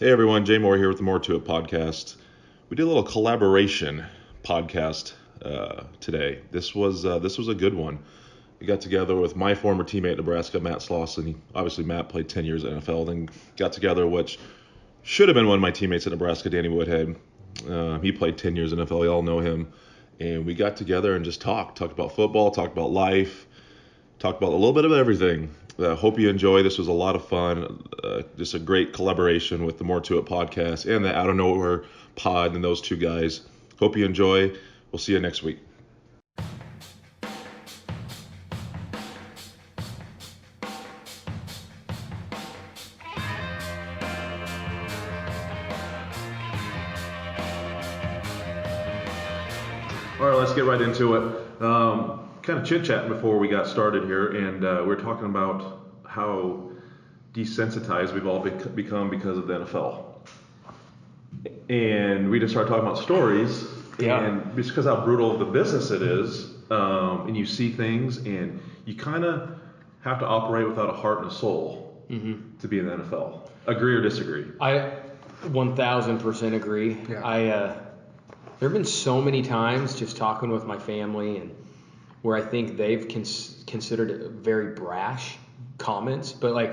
Hey everyone, Jay Moore here with the More to It podcast. We did a little collaboration podcast today. This was a good one. We got together with my former teammate in Nebraska, Matt Slauson. Obviously, Matt played 10 years in NFL, then got together which should have been one of my teammates at Nebraska, Danny Woodhead. He played 10 years in NFL. We all know him, and we got together and just talked about football, talked about life, talked about a little bit of everything. Hope you enjoy. This was a lot of fun. Just a great collaboration with the More to It podcast and the Out of Nowhere pod and those two guys. Hope you enjoy. We'll see you next week. All right, let's get right into it. Kind of chit-chatting before we got started here, and we were talking about how desensitized we've all become because of the NFL. And we just started talking about stories, and just because how brutal the business it is, and you see things, and you kind of have to operate without a heart and a soul to be in the NFL. Agree or disagree? I 1000% agree. Yeah. There have been so many times just talking with my family and where I think they've considered it very brash comments, but like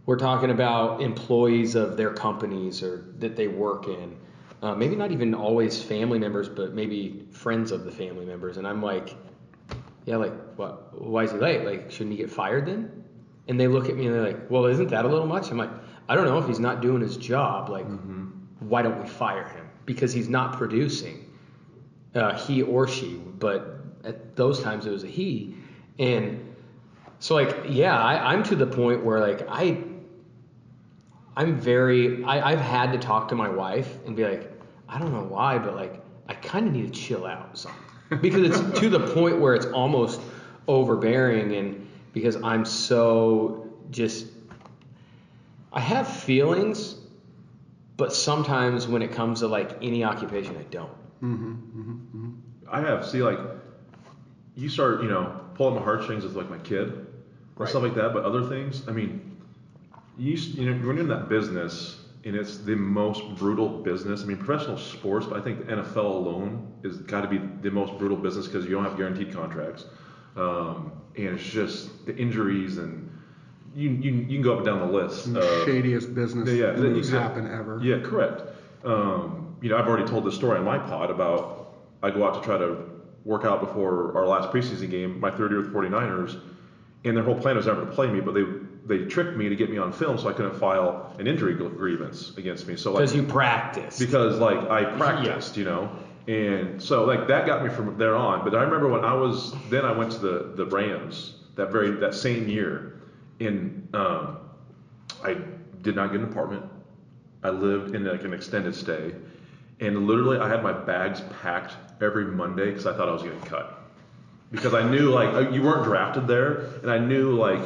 we're talking about employees of their companies or that they work in, maybe not even always family members, but maybe friends of the family members. And I'm like, yeah, like what? Why is he late? Like, shouldn't he get fired then? And they look at me and they're like, well, isn't that a little much? I'm like, I don't know, if he's not doing his job, like, why don't we fire him? Because he's not producing, he or she, but at those times it was a he. And so like, yeah, I'm to the point where like I've had to talk to my wife and be like, I don't know why, but like I kind of need to chill out some, because it's to the point where it's almost overbearing, and because I'm so just, I have feelings, but sometimes when it comes to like any occupation, I don't. I have. See, like, you start, pulling my heartstrings with like my kid or stuff like that, but other things, I mean, when you're in that business, and it's the most brutal business. I mean, professional sports, but I think the NFL alone is got to be the most brutal business because you don't have guaranteed contracts, and it's just the injuries, and you can go up and down the list. The shadiest business moves happen ever. Yeah, correct. I've already told this story on my pod about I go out to try to work out before our last preseason game, my third year with 49ers, and their whole plan was never to play me, but they tricked me to get me on film so I couldn't file an injury grievance against me. So because you practiced. Because like I practiced, and so like that got me from there on. But I remember when I went to the Rams that same year, and I did not get an apartment. I lived in like an extended stay, and literally I had my bags packed every Monday because I thought I was getting cut. Because I knew like you weren't drafted there, and I knew like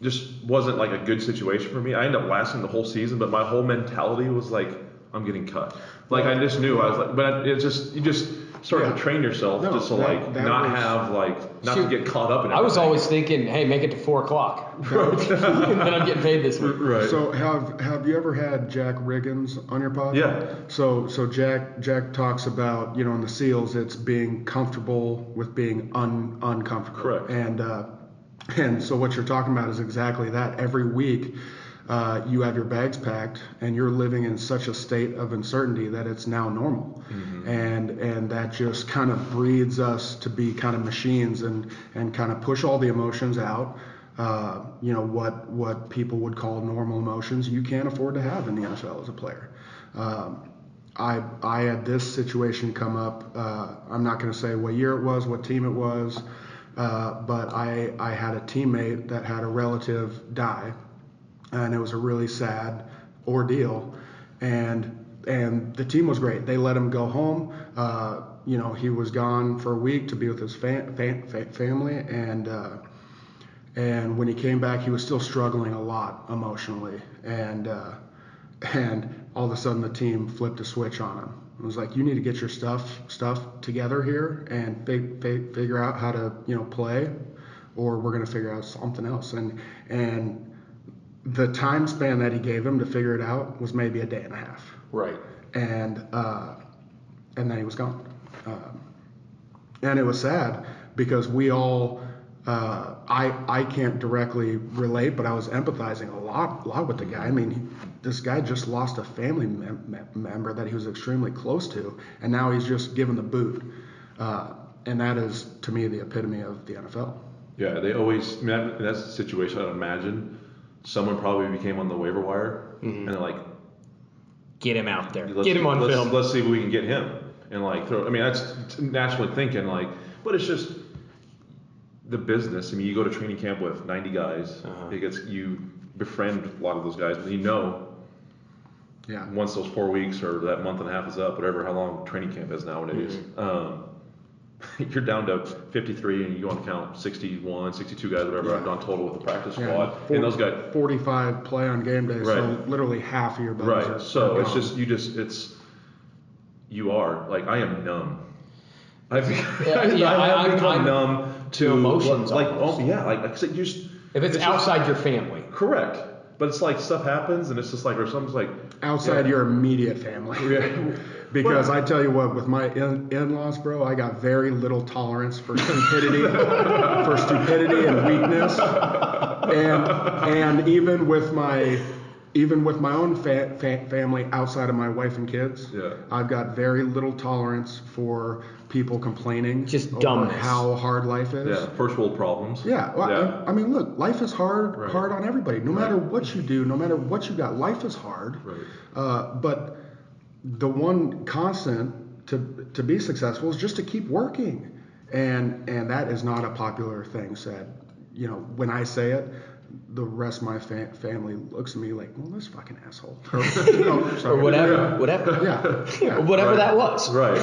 just wasn't like a good situation for me. I ended up lasting the whole season, but my whole mentality was like, I'm getting cut. Like I just knew I was like, but it's just you just start to train yourself just to not to get caught up in it. I was always thinking, hey, make it to 4:00, and then I'm getting paid this week. Right. So have you ever had Jack Riggins on your pod? Yeah. So Jack talks about, in the SEALs, it's being comfortable with being uncomfortable. Correct. And so what you're talking about is exactly that. Every week, you have your bags packed, and you're living in such a state of uncertainty that it's now normal, and that just kind of breeds us to be kind of machines and kind of push all the emotions out. What people would call normal emotions, you can't afford to have in the NFL as a player. I had this situation come up. I'm not going to say what year it was, what team it was, but I had a teammate that had a relative die. And it was a really sad ordeal, and the team was great. They let him go home. He was gone for a week to be with his family, and when he came back, he was still struggling a lot emotionally. And all of a sudden, the team flipped a switch on him. It was like, you need to get your stuff together here and figure out how to play, or we're going to figure out something else. And the time span that he gave him to figure it out was maybe a day and a half. Right. And then he was gone. And it was sad because we all, I can't directly relate, but I was empathizing a lot with the guy. I mean, this guy just lost a family member that he was extremely close to, and now he's just given the boot. And that is, to me, the epitome of the NFL. Yeah, they always, I mean, that's the situation. I'd imagine someone probably became on the waiver wire, and they're like, get him out there. Get him on film. Let's see if we can get him. And like, I mean, that's naturally thinking like, but it's just the business. I mean, you go to training camp with 90 guys. You befriend a lot of those guys, but once those 4 weeks or that month and a half is up, whatever, how long training camp is nowadays, you're down to 53 and you go on count 61, 62 guys, whatever, on total with the practice squad. And those guys 45 play on game day, so literally half of your buddies are so gone. it's just you are like, I am numb. I've become numb to emotions. Like if it's outside your family. Correct. But it's like stuff happens and it's just like, or something's like outside your immediate family. Because I tell you what, with my in-laws, bro, I got very little tolerance for stupidity, and weakness, and even with my own family outside of my wife and kids, I've got very little tolerance for people complaining just over dumbness. How hard life is. Yeah, first world problems. I mean, look, life is hard on everybody. No matter what you do, no matter what you got, life is hard. But the one constant to be successful is just to keep working, and that is not a popular thing said. You know, when I say it, the rest of my family looks at me like, well, this fucking asshole. Or whatever. Whatever that was. Right.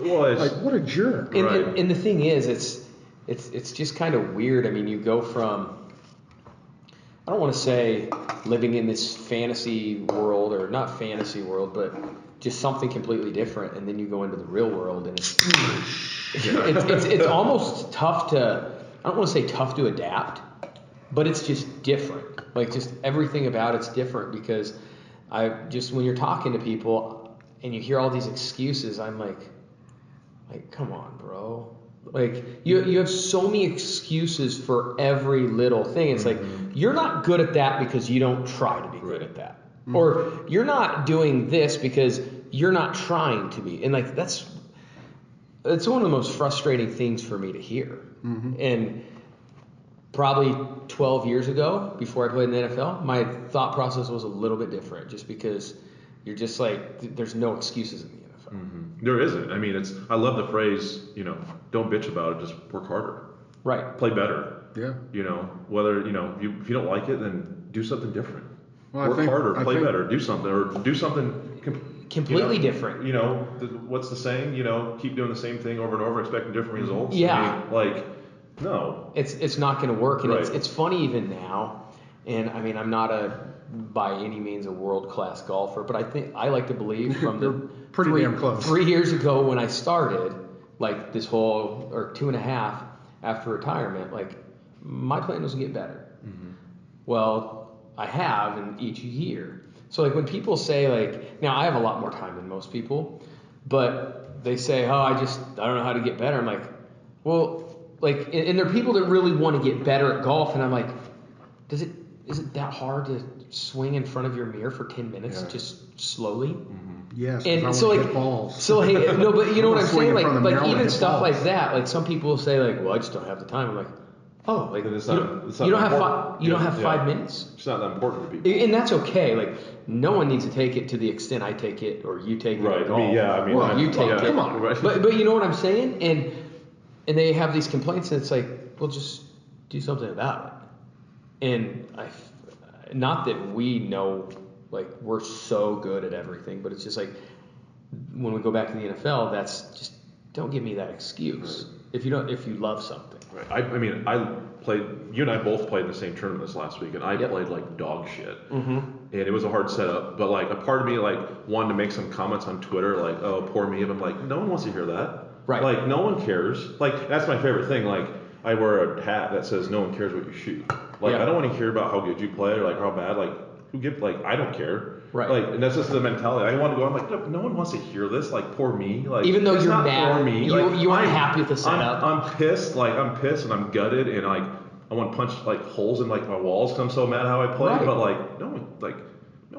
Well, it's like, what a jerk. And the thing is, it's just kind of weird. I mean, you go from, I don't want to say living in this fantasy world, or not fantasy world, but just something completely different, and then you go into the real world, and it's almost tough to, I don't want to say tough to adapt, but it's just different. Like, just everything about it's different, because when you're talking to people and you hear all these excuses, I'm like, come on, bro. Like, you have so many excuses for every little thing. It's like, you're not good at that because you don't try to be good at that. Or you're not doing this because you're not trying to be. And like, it's one of the most frustrating things for me to hear. And probably 12 years ago, before I played in the NFL, my thought process was a little bit different, just because you're just like, there's no excuses in the NFL. There isn't. I mean, I love the phrase, don't bitch about it, just work harder. Right. Play better. Yeah. Whether, if you don't like it, then do something different. Well, work harder, play better, do something completely different. What's the saying? Keep doing the same thing over and over, expecting different results. Yeah. I mean, no. It's not going to work. And it's funny even now. And I mean, I'm not by any means a world-class golfer, but I like to believe from the pretty damn close. 3 years ago when I started, like this whole, or 2.5 after retirement, like my plan was to get better. Well, I have in each year. So like when people say like, now I have a lot more time than most people, but they say, I don't know how to get better. I'm like, well, like, and there are people that really want to get better at golf, and I'm like, is it that hard to swing in front of your mirror for 10 minutes just slowly? Yes. And so like, balls. so hey, no, but you know what I'm saying? Like even stuff balls. like that. Like some people say like, well, I just don't have the time. I'm like, oh, like it's you don't have 5 minutes. It's not that important to people. And that's okay. Like no one needs to take it to the extent I take it, or you take it. Right. Well, you take it. Come on. Right. But you know what I'm saying? And they have these complaints, and it's like, well, just do something about it. And not that we know, like, we're so good at everything, but it's just like, when we go back to the NFL, that's just, don't give me that excuse. If you love something. Right. I mean, you and I both played in the same tournament this last week, and I played like dog shit. And it was a hard setup, but like a part of me like wanted to make some comments on Twitter, like, oh, poor me. And I'm like, no one wants to hear that. Right. Like, no one cares. Like, that's my favorite thing. Like, I wear a hat that says no one cares what you shoot. Like, Yeah. I don't want to hear about how good you play or like how bad. Like, who gives? Like, I don't care. Right. Like, and that's just the mentality. I want to go. I'm like, no one wants to hear this. Like, poor me. Like, Even though it's you're not mad, poor me. you aren't happy with the setup. I'm pissed. Like, I'm pissed and I'm gutted and like I want to punch like holes in like my walls because I'm so mad how I play. Right. But like, no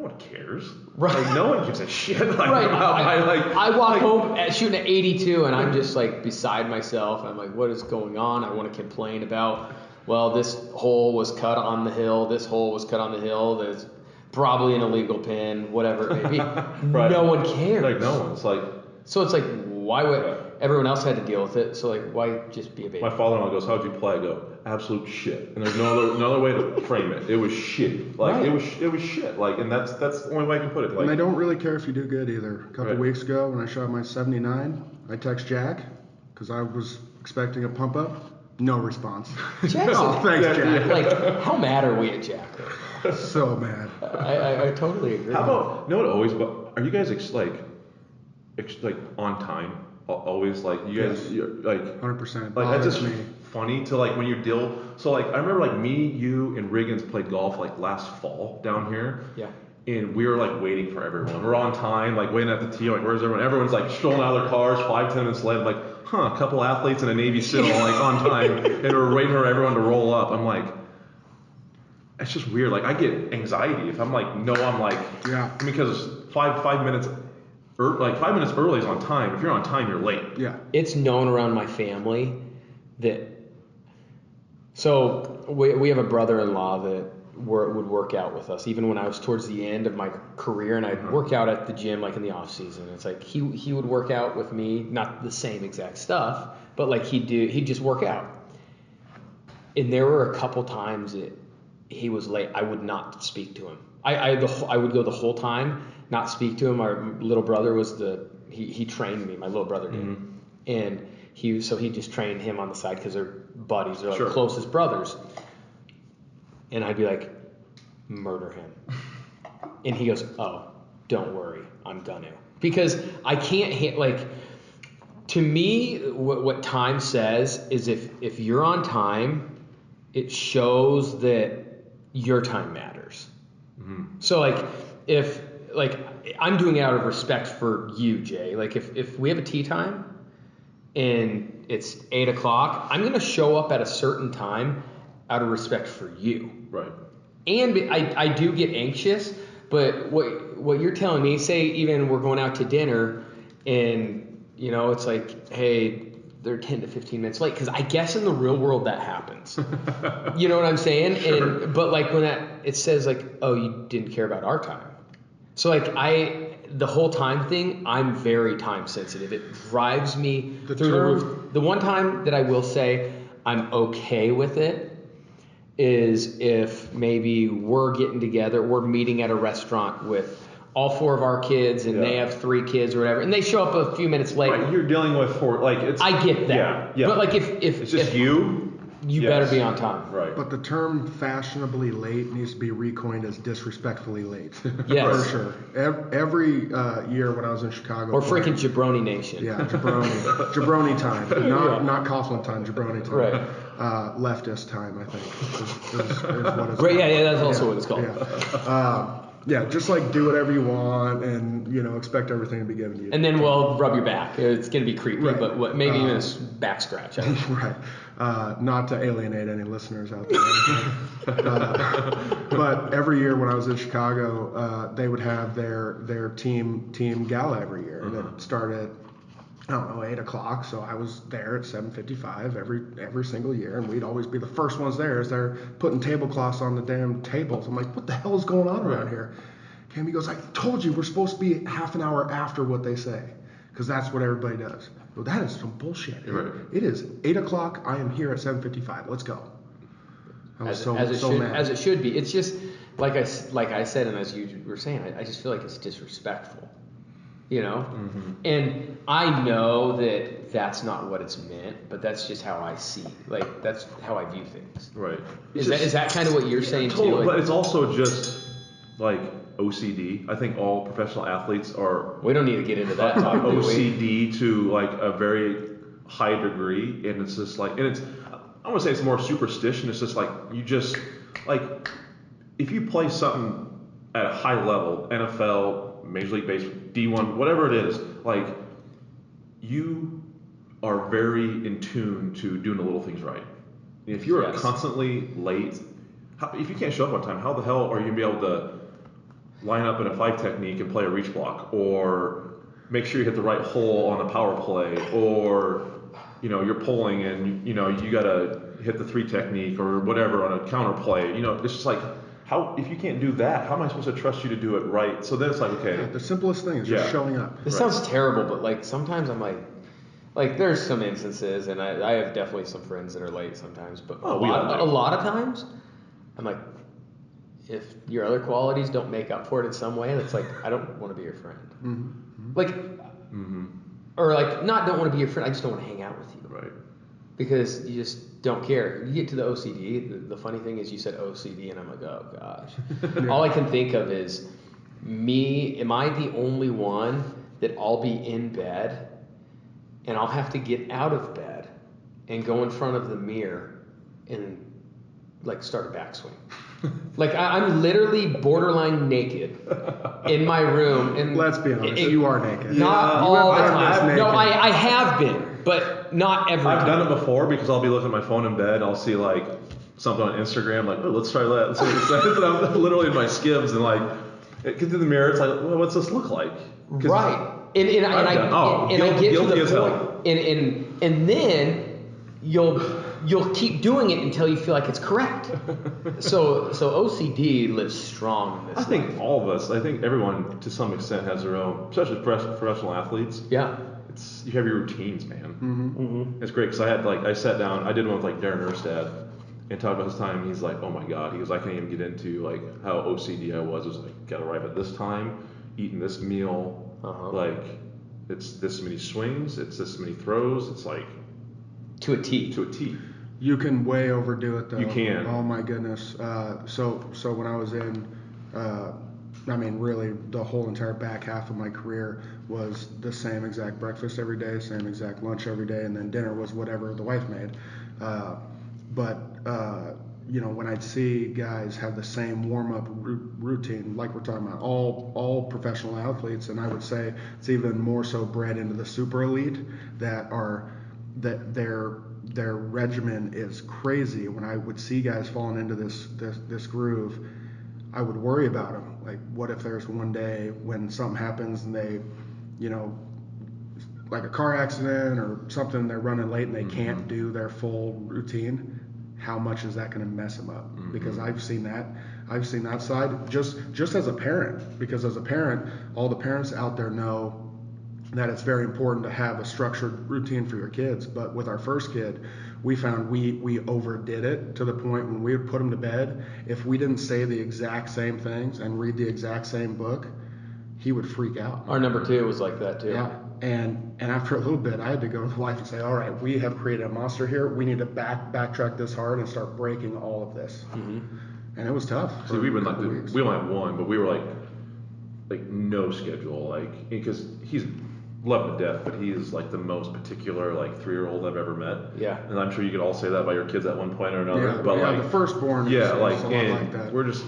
one cares. Right. Like, no one gives a shit. Like, Right. I walk like, home shooting at 82 and I'm just like beside myself. I'm like, what is going on? I want to complain about, well, this hole was cut on the hill. This hole was cut on the hill. There's probably an illegal pin, whatever it may be. Right. No one cares. Like, no one's like. So it's like, why would Yeah. everyone else had to deal with it? So like, why just be a baby? My father-in-law goes, "How'd you play?" I go, "Absolute shit." And there's no other way to frame it. It was shit. Like Right. it was shit. Like, and that's the only way I can put it. Like, And I don't really care if you do good either. A couple Right. weeks ago when I shot my 79, I text Jack because I was expecting a pump up. No response. Jackson. Oh, thanks, Jack. Like, how mad are we at Jack? So mad. I totally agree. how about what always? But are you guys like on time? Always like you guys Yes. you're, like 100%. like that's Bothers just me. funny to like when you deal. So like I remember like me, you, and Riggins played golf like last fall down here. Yeah. And we were like waiting for everyone. We're on time, like waiting at the tee. Like, where's everyone? Everyone's like strolling out of their cars, 5-10 minutes late. Like, a couple athletes in a Navy SEAL, like on time, and we're waiting for everyone to roll up. I'm like, it's just weird. Like, I get anxiety if I'm like, Yeah. because 5 minutes, 5 minutes early is on time. If you're on time, you're late. Yeah. It's known around my family that. So we have a brother-in-law that would work out with us even when I was towards the end of my career, and I'd work out at the gym like in the off season. It's like he would work out with me, not the same exact stuff, but like he'd just work out. And there were a couple times that he was late. I would not speak to him. I would go the whole time, not speak to him. Our little brother was he trained me. My little brother did, and he just trained him on the side because they're buddies. They're like Sure. closest brothers. And I'd be like, murder him. And he goes, oh, don't worry, I'm gonna. Because I can't to me, what time says is if you're on time, it shows that your time matters. Mm-hmm. So like if like I'm doing it out of respect for you, Jay. Like if we have a tea time and it's 8 o'clock, I'm gonna show up at a certain time out of respect for you. Right. And I do get anxious, but what you're telling me, say even we're going out to dinner and it's like, hey, they're 10 to 15 minutes late, because I guess in the real world that happens. You know what I'm saying? Sure. But like when it says like, oh, you didn't care about our time. So like the whole time thing, I'm very time sensitive. It drives me through the roof. The one time that I will say I'm okay with it is if maybe we're getting together, we're meeting at a restaurant with all 4 of our kids and they have 3 kids or whatever, and they show up a few minutes late. Right, you're dealing with I get that. Yeah. But like if It's just you better be on time. Right. But the term fashionably late needs to be recoined as disrespectfully late. Yes. For sure. Every year when I was in Chicago. Or freaking Jabroni Nation. Yeah, jabroni. Jabroni time. Not Coughlin time, jabroni time. Right. Leftist time, I think, is what it's Right, called. yeah, that's also what it's called. Yeah, just like do whatever you want and, expect everything to be given to you. And then we'll rub your back. It's going to be creepy, Right. but maybe even a back scratch. Right. Not to alienate any listeners out there. But every year when I was in Chicago, they would have their team gala every year. And it started, 8 o'clock. So I was there at 7:55 every single year. And we'd always be the first ones there as they're putting tablecloths on the damn tables. I'm like, what the hell is going on around here? Cammy goes, I told you we're supposed to be half an hour after what they say. Because that's what everybody does. Well, that is some bullshit. Right. It is 8 o'clock. I am here at 7:55. Let's go. I was so mad. As it should be. It's just like I said, and as you were saying, I just feel like it's disrespectful. And I know that that's not what it's meant, but that's just how I see. Like that's how I view things. Right. Is that kind of what you're saying too? Totally, Like, but it's also just like OCD. I think all professional athletes are we don't need to get into that topic. OCD to like a very high degree, and it's just like, and it's, I want to say it's more superstition. It's just like you just like if you play something at a high level, NFL, Major League Baseball, D1, whatever it is, like you are very in tune to doing the little things right. If you're constantly late, if you can't show up on time, how the hell are you gonna be able to line up in a 5 technique and play a reach block, or make sure you hit the right hole on a power play, or you're pulling and you gotta hit the 3 technique or whatever on a counter play. It's just like, how, if you can't do that, how am I supposed to trust you to do it right? So then it's like, okay, the simplest thing is just showing up. This sounds terrible, but like sometimes I'm like there's some instances, and I have definitely some friends that are late sometimes, but a lot of times I'm like, if your other qualities don't make up for it in some way, it's like, I don't want to be your friend. Mm-hmm. Like, or like, not don't want to be your friend, I just don't want to hang out with you. Right. Because you just don't care. You get to the OCD, the funny thing is you said OCD, and I'm like, oh gosh. All I can think of is, am I the only one that I'll be in bed, and I'll have to get out of bed and go in front of the mirror and like start a backswing. Like I'm literally borderline naked in my room, and let's be honest, you are naked. Not all the time. No, I have been, but not every time. I've done it before because I'll be looking at my phone in bed, and I'll see like something on Instagram, like, oh, let's try that. Let's see what it says. And I'm literally in my skivs and like, it gets in the mirror. It's like, well, what's this look like? Right. And I get to the point, and then you'll keep doing it until you feel like it's correct. So OCD lives strong in this. I think all of us, I think everyone to some extent has their own, especially professional athletes. Yeah. You have your routines, man. It's great because I sat down, I did one with like Darren Erstad and talked about his time. He's like, oh my God, he goes, I can't even get into like how OCD I was. It was like, gotta arrive at this time, eating this meal, like it's this many swings, it's this many throws. It's like to a T. You can way overdo it though. You can. Oh my goodness. So when I was in, really the whole entire back half of my career was the same exact breakfast every day, same exact lunch every day, and then dinner was whatever the wife made. When I'd see guys have the same warm-up routine, like we're talking about, all professional athletes, and I would say it's even more so bred into the super elite that their regimen is crazy. When I would see guys falling into this groove, I would worry about them. Like, what if there's one day when something happens and they, like a car accident or something, they're running late and they can't do their full routine. How much is that going to mess them up? Because I've seen that side just as a parent, because as a parent, all the parents out there know that it's very important to have a structured routine for your kids. But with our first kid, we found we overdid it to the point when we would put him to bed, if we didn't say the exact same things and read the exact same book, he would freak out. Our number 2 was like that too. Yeah. And after a little bit, I had to go to the wife and say, all right, we have created a monster here. We need to backtrack this hard and start breaking all of this. And it was tough. See, we only had one, but we were like no schedule, like, because he's loved to death, but he is like the most particular like 3-year-old I've ever met. Yeah. And I'm sure you could all say that about your kids at one point or another. Yeah, but the firstborn. Yeah, like, and like that. We're just,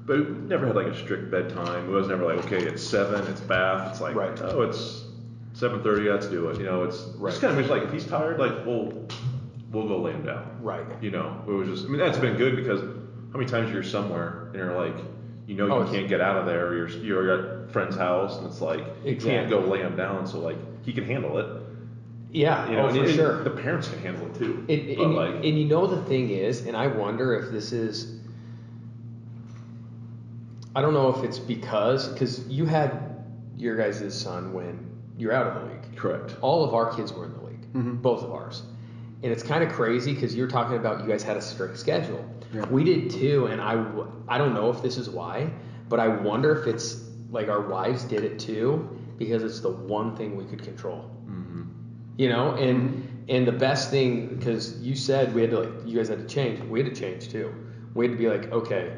but we never had like a strict bedtime. It was never like, okay, it's 7, it's bath. It's like, oh, it's 7:30, let's do it. It's just kind of like, if he's tired, like, we'll go lay him down. Right. It was just, that's been good, because how many times you're somewhere and you're like, you can't get out of there. You're at a friend's house and it's like, you can't go lay him down, so like he can handle it. Yeah, for sure. The parents can handle it too. And the thing is, and I wonder if this is, I don't know if it's because you had your guys' son when you're out of the league. Correct. All of our kids were in the league, both of ours. And it's kind of crazy because you're talking about you guys had a strict schedule. Yeah. We did too, and I don't know if this is why, but I wonder if it's like our wives did it too, because it's the one thing we could control. And the best thing, because you said you guys had to change. We had to change too. We had to be like, okay,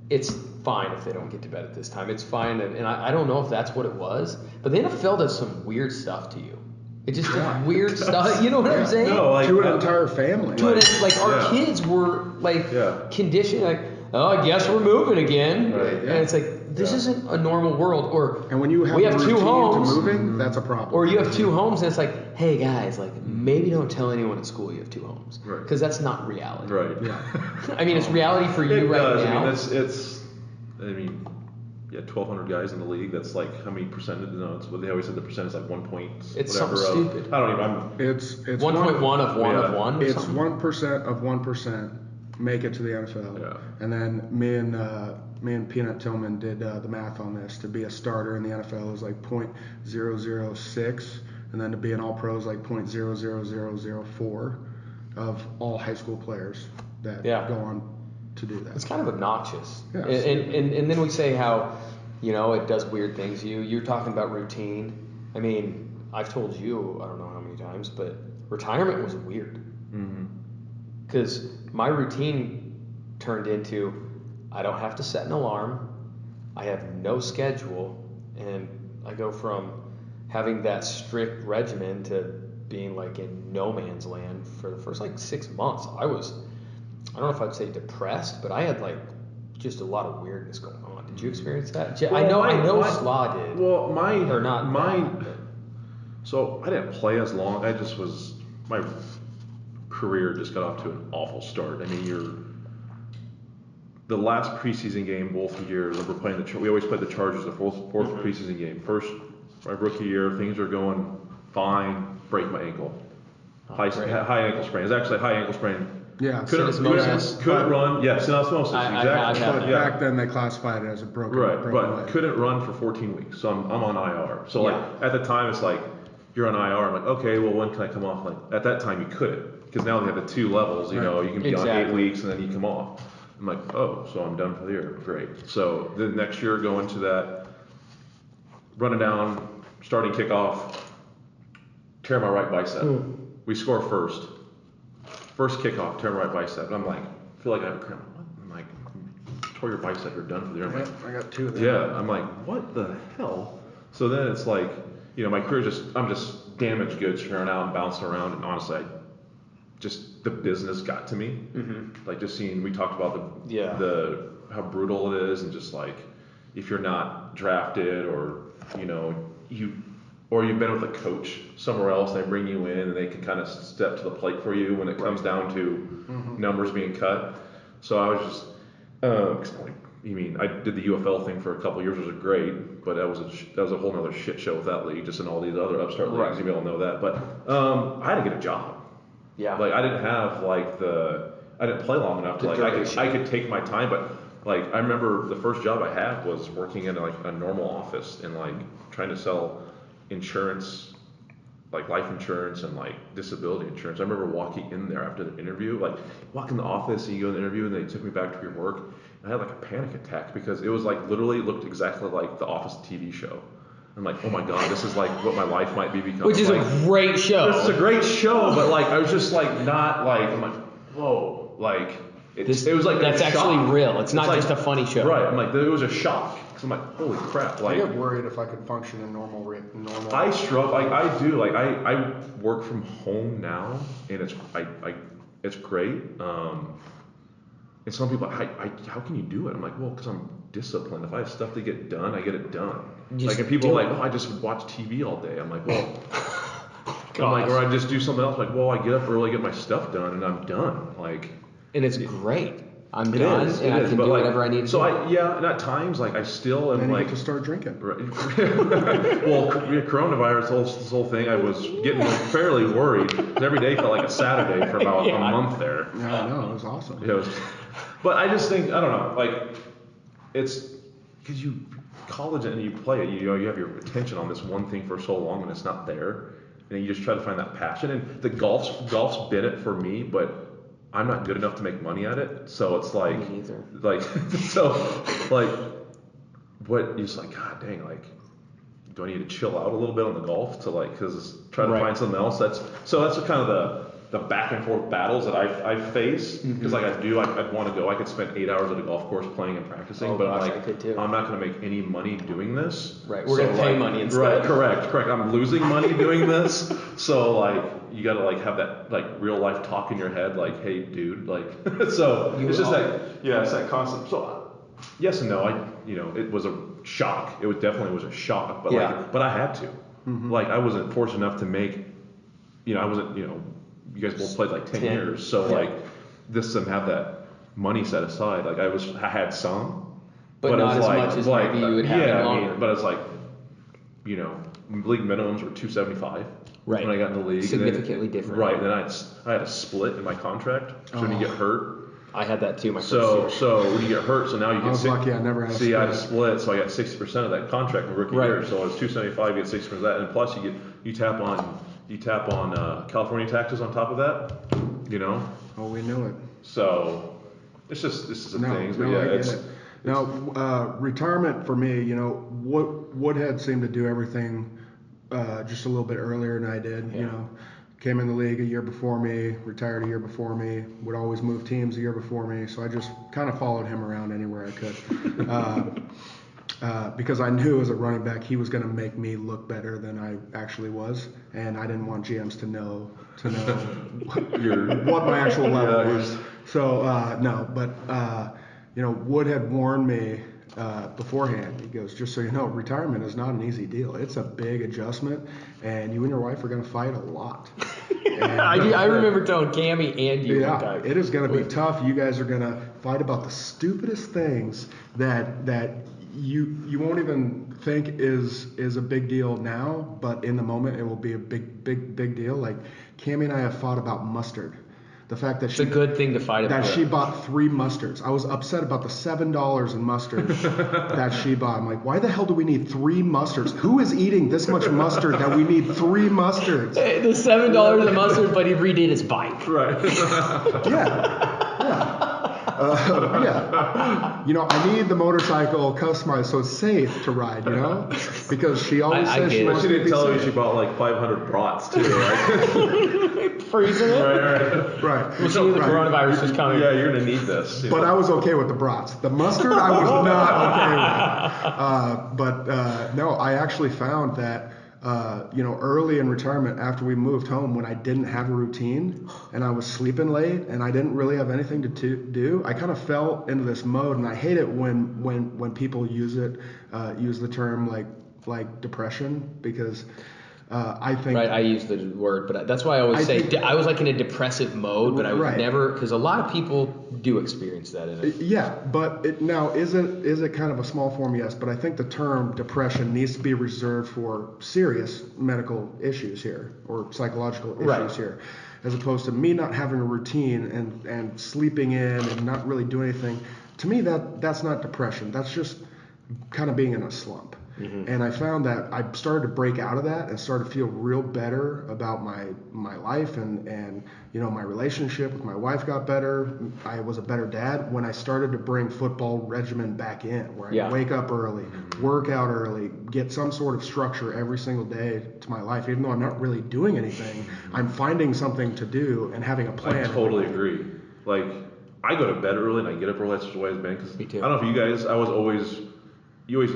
it's fine if they don't get to bed at this time. It's fine. And I don't know if that's what it was, but the NFL does some weird stuff to you. It's just weird stuff. You know what I'm saying? No, like to an entire family. Our kids were conditioned like, oh, I guess we're moving again. Right. And it's like, this isn't a normal world. And when you have, we have two homes, to moving, that's a problem. Or you have two homes, and it's like, hey guys, like maybe don't tell anyone at school you have two homes, right? Because that's not reality. Right. Yeah. I mean, it's reality for you right now. I mean, 1,200 guys in the league. That's like how many percentage? No, it's what they always said. The percent is like 1 point. It's whatever something stupid. I don't even. It's 1.1 of 1 of 1. It's 1% of 1% make it to the NFL. Yeah. And then me and Peanut Tillman did the math on this. To be a starter in the NFL is like 0.006, and then to be an All-Pro is like 0.00004 of all high school players that go on to do that. It's kind of obnoxious. Yeah, and then we say how, it does weird things. You're talking about routine. I mean, I've told you, I don't know how many times, but retirement was weird. Because my routine turned into, I don't have to set an alarm. I have no schedule. And I go from having that strict regimen to being like in no man's land for the first like 6 months. I don't know if I'd say depressed, but I had like just a lot of weirdness going on. Did you experience that? I know Slaw did. Well, mine. So I didn't play as long. My career just got off to an awful start. I mean, the last preseason game both years, we always played the Chargers the fourth preseason game. First, my rookie year, things are going fine. Break my ankle. High ankle sprain. It's actually a high ankle sprain. Yeah, couldn't run. Yeah, synosmosis. Exactly. Back then they classified it as a broken but leg. Couldn't run for 14 weeks. So I'm on IR. So at the time it's like you're on IR. I'm like, okay, well when can I come off? Like at that time you couldn't, because now they have the two levels. You can be on 8 weeks and then you come off. I'm like, oh, so I'm done for the year. Great. So the next year going to that, running down, starting kickoff, tear my right bicep. We score first. First kickoff, tear my right bicep. And I'm like, I feel like I have a cramp. I'm like, tore your bicep, you're done for the year. I got two of them. Yeah, I'm like, what the hell? So then it's like, my career I'm just damaged goods from here on out and bouncing around. And honestly, the business got to me. Like just seeing, we talked about the how brutal it is, and just like if you're not drafted or you've been with a coach somewhere else, they bring you in and they can kind of step to the plate for you when it comes down to numbers being cut. So I was just, I did the UFL thing for a couple of years, which was great, but that was a whole nother shit show with that league, just in all these other upstart leagues. You all know that, but I had to get a job. Yeah. Like I didn't have I didn't play long enough to I could take my time, but like I remember the first job I had was working in like a normal office and like trying to sell insurance, like life insurance and like disability insurance. I remember walking in there after the interview, like walk in the office and you go in the interview and they took me back to your work. And I had like a panic attack because it was like literally looked exactly like the Office TV show. I'm like, oh my God, this is like what my life might be becoming. Which is like, a great show. This is a great show, but like I was just like not like, I'm like, whoa, like it was like that's actually real. It's not just a funny show. Right. I'm like, it was a shock. So I'm like, holy crap! Like, I get worried if I could function in normal. I struggle. Like I do. Like I work from home now, and it's great. And some people, how can you do it? I'm like, well, because I'm disciplined. If I have stuff to get done, I get it done. And people are like, oh, I just watch TV all day. I'm like, well, or I just do something else. Like, well, I get up early, get my stuff done, and I'm done. Like, and it's great. I'm done, and I can do whatever I need to do. So and at times, like I still am like to start drinking. Right. Well, coronavirus, this whole thing, I was getting fairly worried. Every day felt like a Saturday for about a month there. Yeah, I know, it was awesome. But I just think, I don't know, like it's because you college and you play it, you have your attention on this one thing for so long and it's not there, and you just try to find that passion. And the golf's been it for me, but I'm not good enough to make money at it, so it's like, what you're just like, God dang, like, do I need to chill out a little bit on the golf to like, because try to find something else that's kind of the back and forth battles that I face, because like I'd want to go. I could spend 8 hours at a golf course playing and practicing, but I'm like, I'm not going to make any money doing this. Right, we're going to pay money instead. Right, correct. I'm losing money doing this, so like you got to like have that like real life talk in your head, like, hey, dude, like, so it's just it's that constant. So yes and no. It was a shock. It definitely was a shock, but I had to. Like I wasn't fortunate enough to make. I wasn't. You guys both played like 10 years, so like this didn't have that money set aside. Like I had some, but not as much as maybe you would have longer. But it's like, league minimums were $275 when I got in the league. Significantly different. Right. And then I had a split in my contract, so when you get hurt. I had that too. My first year. So when you get hurt, so now you get. I was lucky. I never had a split. See, I had a split, so I got 60% of that contract in rookie year. So it was $275. You get 60% of that, and plus you tap on California taxes on top of that. Oh, we knew it. So it's just the things. But I get it. Now, retirement for me, Woodhead seemed to do everything just a little bit earlier than I did. Yeah. Came in the league a year before me, retired a year before me, would always move teams a year before me. So I just kind of followed him around anywhere I could. Because I knew as a running back he was going to make me look better than I actually was, and I didn't want GMs to know what my actual level was. So Woodhead warned me beforehand. He goes, just so you know, retirement is not an easy deal. It's a big adjustment, and you and your wife are going to fight a lot. And, I remember telling Cammie and you one time. It is going to be tough. You guys are going to fight about the stupidest things that you won't even think is a big deal now, but in the moment it will be a big deal. Like Cammie and I have fought about mustard. The fact that it's a good thing to fight about. That she bought 3 mustards. I was upset about the $7 in mustard that she bought. I'm like, why the hell do we need 3 mustards? Who is eating this much mustard that we need 3 mustards? The $7 in mustard, but he redid his bike. Right. I need the motorcycle customized so it's safe to ride, because she always says she wants to. She didn't tell you she bought like 500 brats too, right? Freezing it? Right. We'll see the coronavirus is coming. Yeah, you're going to need this. But I was okay with the brats. The mustard I was not okay with. No, I actually found that early in retirement after we moved home, when I didn't have a routine and I was sleeping late and I didn't really have anything to do, I kind of fell into this mode, and I hate it when people use the term like depression, because I think I use the word, but that's why I always say I was like in a depressive mode, but I would never, because a lot of people do experience that in it. Yeah, but is it kind of a small form? Yes, but I think the term depression needs to be reserved for serious medical issues here, or psychological issues here, as opposed to me not having a routine and sleeping in and not really doing anything. To me, that's not depression. That's just kind of being in a slump. Mm-hmm. And I found that I started to break out of that and started to feel real better about my life, and my relationship with my wife got better. I was a better dad when I started to bring football regimen back in, where I wake up early, work out early, get some sort of structure every single day to my life. Even though I'm not really doing anything, I'm finding something to do and having a plan. I totally agree. Like, I go to bed early and I get up early. That's just the way it's been. Cause, me too. I don't know if you guys, you always,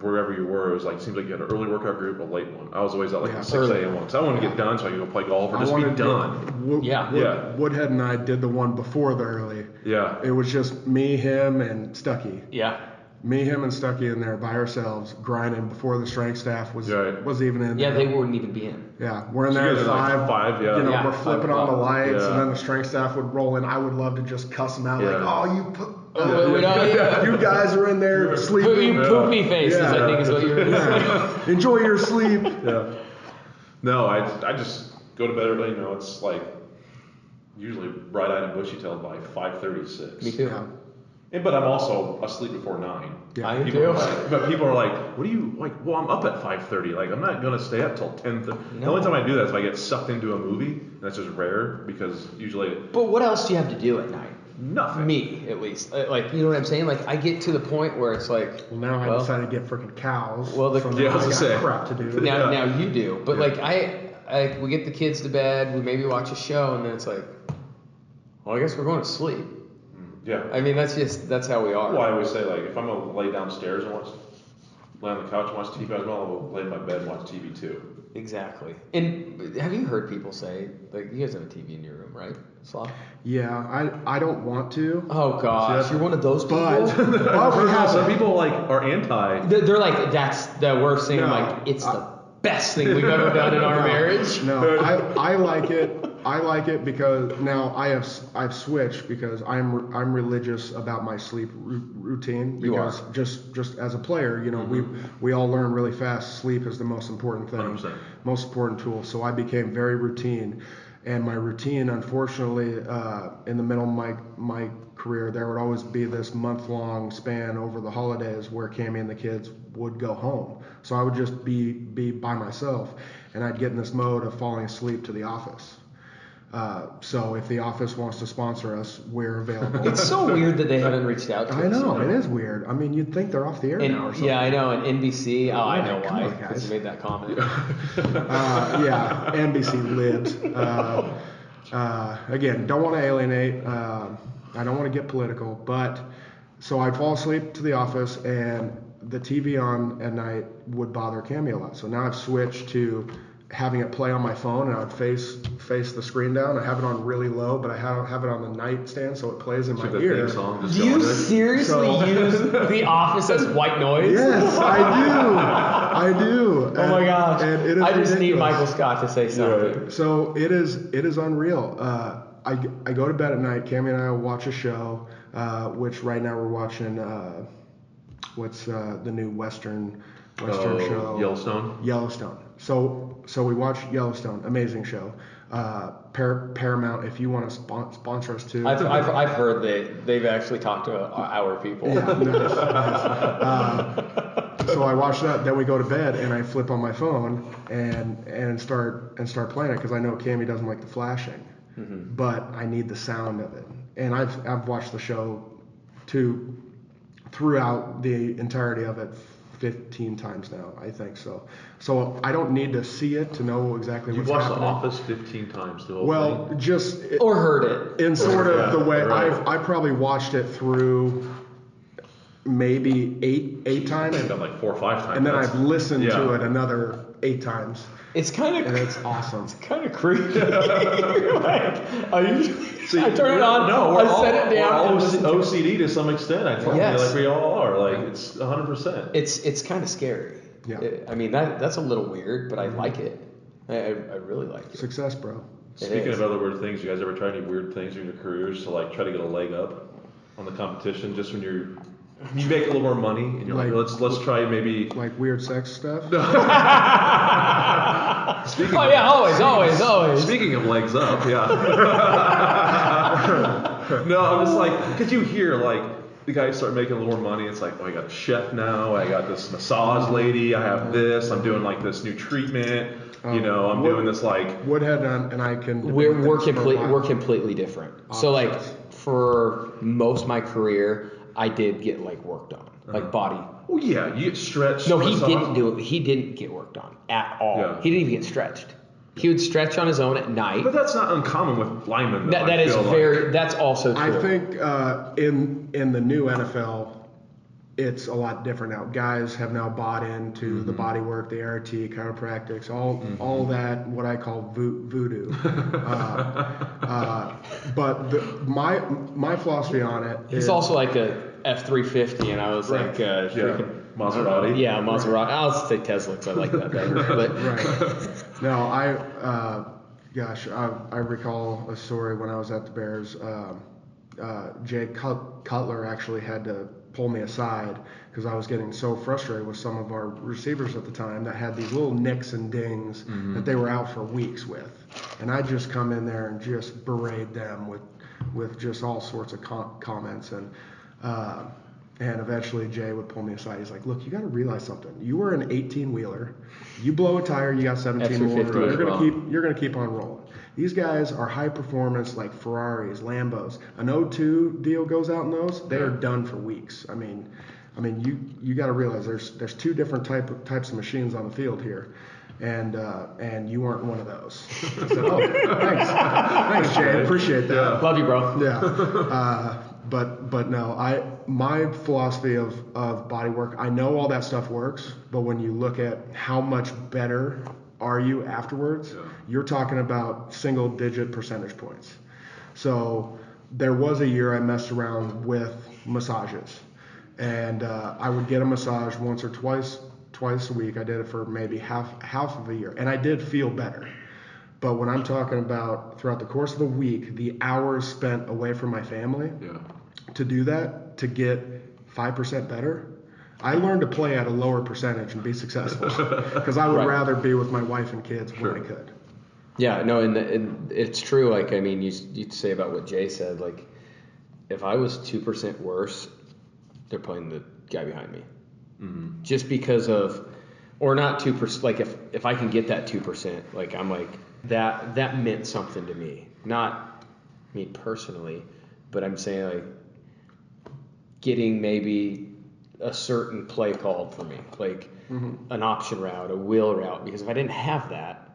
wherever you were, it was like, seems like you had an early workout group, a late one. I was always at like a 6 a.m. one. So I wanted to get done so I could go play golf or just be done. Woodhead and I did the one before the early. Yeah. It was just me, him, and Stuckey. Yeah. Me, him, and Stuckey in there by ourselves, grinding before the strength staff was even in there. Yeah, they wouldn't even be in. Yeah, we're in there at 5. Like 5, we're flipping on the lights, and then the strength staff would roll in. I would love to just cuss them out, you guys are in there sleeping. You poopy faces, I think is what you're going to say. Enjoy your sleep. Yeah. No, I just go to bed early. It's like usually bright-eyed and bushy-tailed by 5:36. Me too. Yeah. But I'm also asleep before 9. Yeah, I am too. But people are like, what do you like? Well, I'm up at 5:30. Like, I'm not gonna stay up till 10:30. No. The only time I do that is if I get sucked into a movie. That's just rare because usually. But what else do you have to do at night? Nothing. Me, at least. Like, you know what I'm saying? Like, I get to the point where it's like. Well, now I decided to get freaking cows. Well, crap to do. Now you do. But like we get the kids to bed, we maybe watch a show, and then it's like, well, I guess we're going to sleep. Yeah. I mean, that's how we are. Well, I always say, like, if I'm going to lay downstairs and lay on the couch and watch TV, as well, I'll lay in my bed and watch TV too. Exactly. And have you heard people say, like, you guys have a TV in your room, right, Slaw? Yeah, I don't want to. Oh gosh, you're one of those people. But we have some people like are anti. They're like, that's the worst thing. I'm like, it's the best thing we've ever done in our marriage. No, I like it. I like it because now I've switched because I'm religious about my sleep routine. Because just as a player, you know, we all learn really fast. Sleep is the most important thing, 100%. most important tool. So I became very routine, and my routine, unfortunately, in the middle of my career, there would always be this month-long span over the holidays where Cammie and the kids would go home. So I would just be by myself, and I'd get in this mode of falling asleep to The Office. So if The Office wants to sponsor us, we're available. It's so weird that they haven't reached out to us. I know, it is weird. I mean, you'd think they're off the air now or something. Yeah, I know. And NBC, I know come why. on, guys. Because you made that comment. Yeah, NBC libs. Again, don't want to alienate. I don't want to get political, but so I'd fall asleep to The Office, and the TV on at night would bother Cammie a lot. So now I've switched to having it play on my phone, and I would face the screen down. I have it on really low, but I have it on the nightstand, so it plays in my ear. Do you seriously use The Office as white noise? Yes, I do. Oh my gosh! And it is I just ridiculous. need Michael Scott to say something. Right. So it is unreal. I go to bed at night. Cammie and I will watch a show, which right now we're watching. What's the new Western show? Yellowstone. So we watch Yellowstone, amazing show. Paramount, if you want to sponsor us too. I've heard they've actually talked to our people. Yeah, nice. So I watch that, then we go to bed, and I flip on my phone and start playing it because I know Cammie doesn't like the flashing, but I need the sound of it. And I've watched the show throughout the entirety of it 15 times now, I think so. So I don't need to see it to know exactly what's happening. You've watched The Office 15 times, the whole thing? Just... or heard it. In sort of the way... Right. I probably watched it through maybe eight times. I've done like 4 or 5 times. And then I've listened to it another 8 times. It's kind of... And it's awesome. It's kind of creepy. You're like, I turn it on, No, I set it down. We're all OCD to some extent. I told you, Yes. like we all are. Like it's 100%. It's kind of scary. Yeah. I mean, that's a little weird, but I like it. I really like it. Success, bro. Speaking of other weird things, you guys ever try any weird things in your careers to like try to get a leg up on the competition? Just when you make a little more money and you're like let's try maybe like weird sex stuff. Always. Speaking of legs up, yeah. No, I'm just like, because you hear like the guys start making a little more money. It's like, oh, I got a chef now. I got this massage lady. I have this. I'm doing like this new treatment. I'm doing this like Woodhead and I can. We're completely different. So like for most of my career, I did get like worked on, like body. Oh yeah, you get stretched. No, he didn't do it. He didn't get worked on at all. Yeah. He didn't even get stretched. He would stretch on his own at night. But that's not uncommon with linemen. That's also true. I think in the new NFL, it's a lot different now. Guys have now bought into the body work, the ART, chiropractics, all that, what I call voodoo. But my philosophy on it is... It's also like a F-350, and I was like... Maserati. Yeah, Maserati. I'll say Tesla because I like that better. But. Right. No, I recall a story when I was at the Bears. Jay Cutler actually had to pull me aside because I was getting so frustrated with some of our receivers at the time that had these little nicks and dings that they were out for weeks with. And I'd just come in there and just berate them with just all sorts of comments. And eventually Jay would pull me aside. He's like, look, you got to realize something. You were an 18-wheeler. You blow a tire, you got 17 more. You're going to keep on rolling. These guys are high performance like Ferraris, Lambos. An 02 deal goes out in those, they are done for weeks. I mean, you got to realize there's 2 different types of machines on the field here. and you weren't one of those. I said, oh, thanks, Jay, appreciate that. Yeah. Love you, bro. Yeah. But no, my philosophy of body work, I know all that stuff works, but when you look at how much better are you afterwards, you're talking about single digit percentage points. So there was a year I messed around with massages, and I would get a massage once or twice a week. I did it for maybe half of a year, and I did feel better. But when I'm talking about throughout the course of a week, the hours spent away from my family to do that, to get 5% better, I learned to play at a lower percentage and be successful because I would rather be with my wife and kids when I could. Yeah, no, and it's true. Like, I mean, you'd say about what Jay said, like, if I was 2% worse, they're playing the guy behind me. Mm-hmm. Just because of, or not 2%, like if I can get that 2%, like I'm like, that meant something to me. Not me personally, but I'm saying like getting maybe a certain play called for me, like an option route, a wheel route, because if I didn't have that,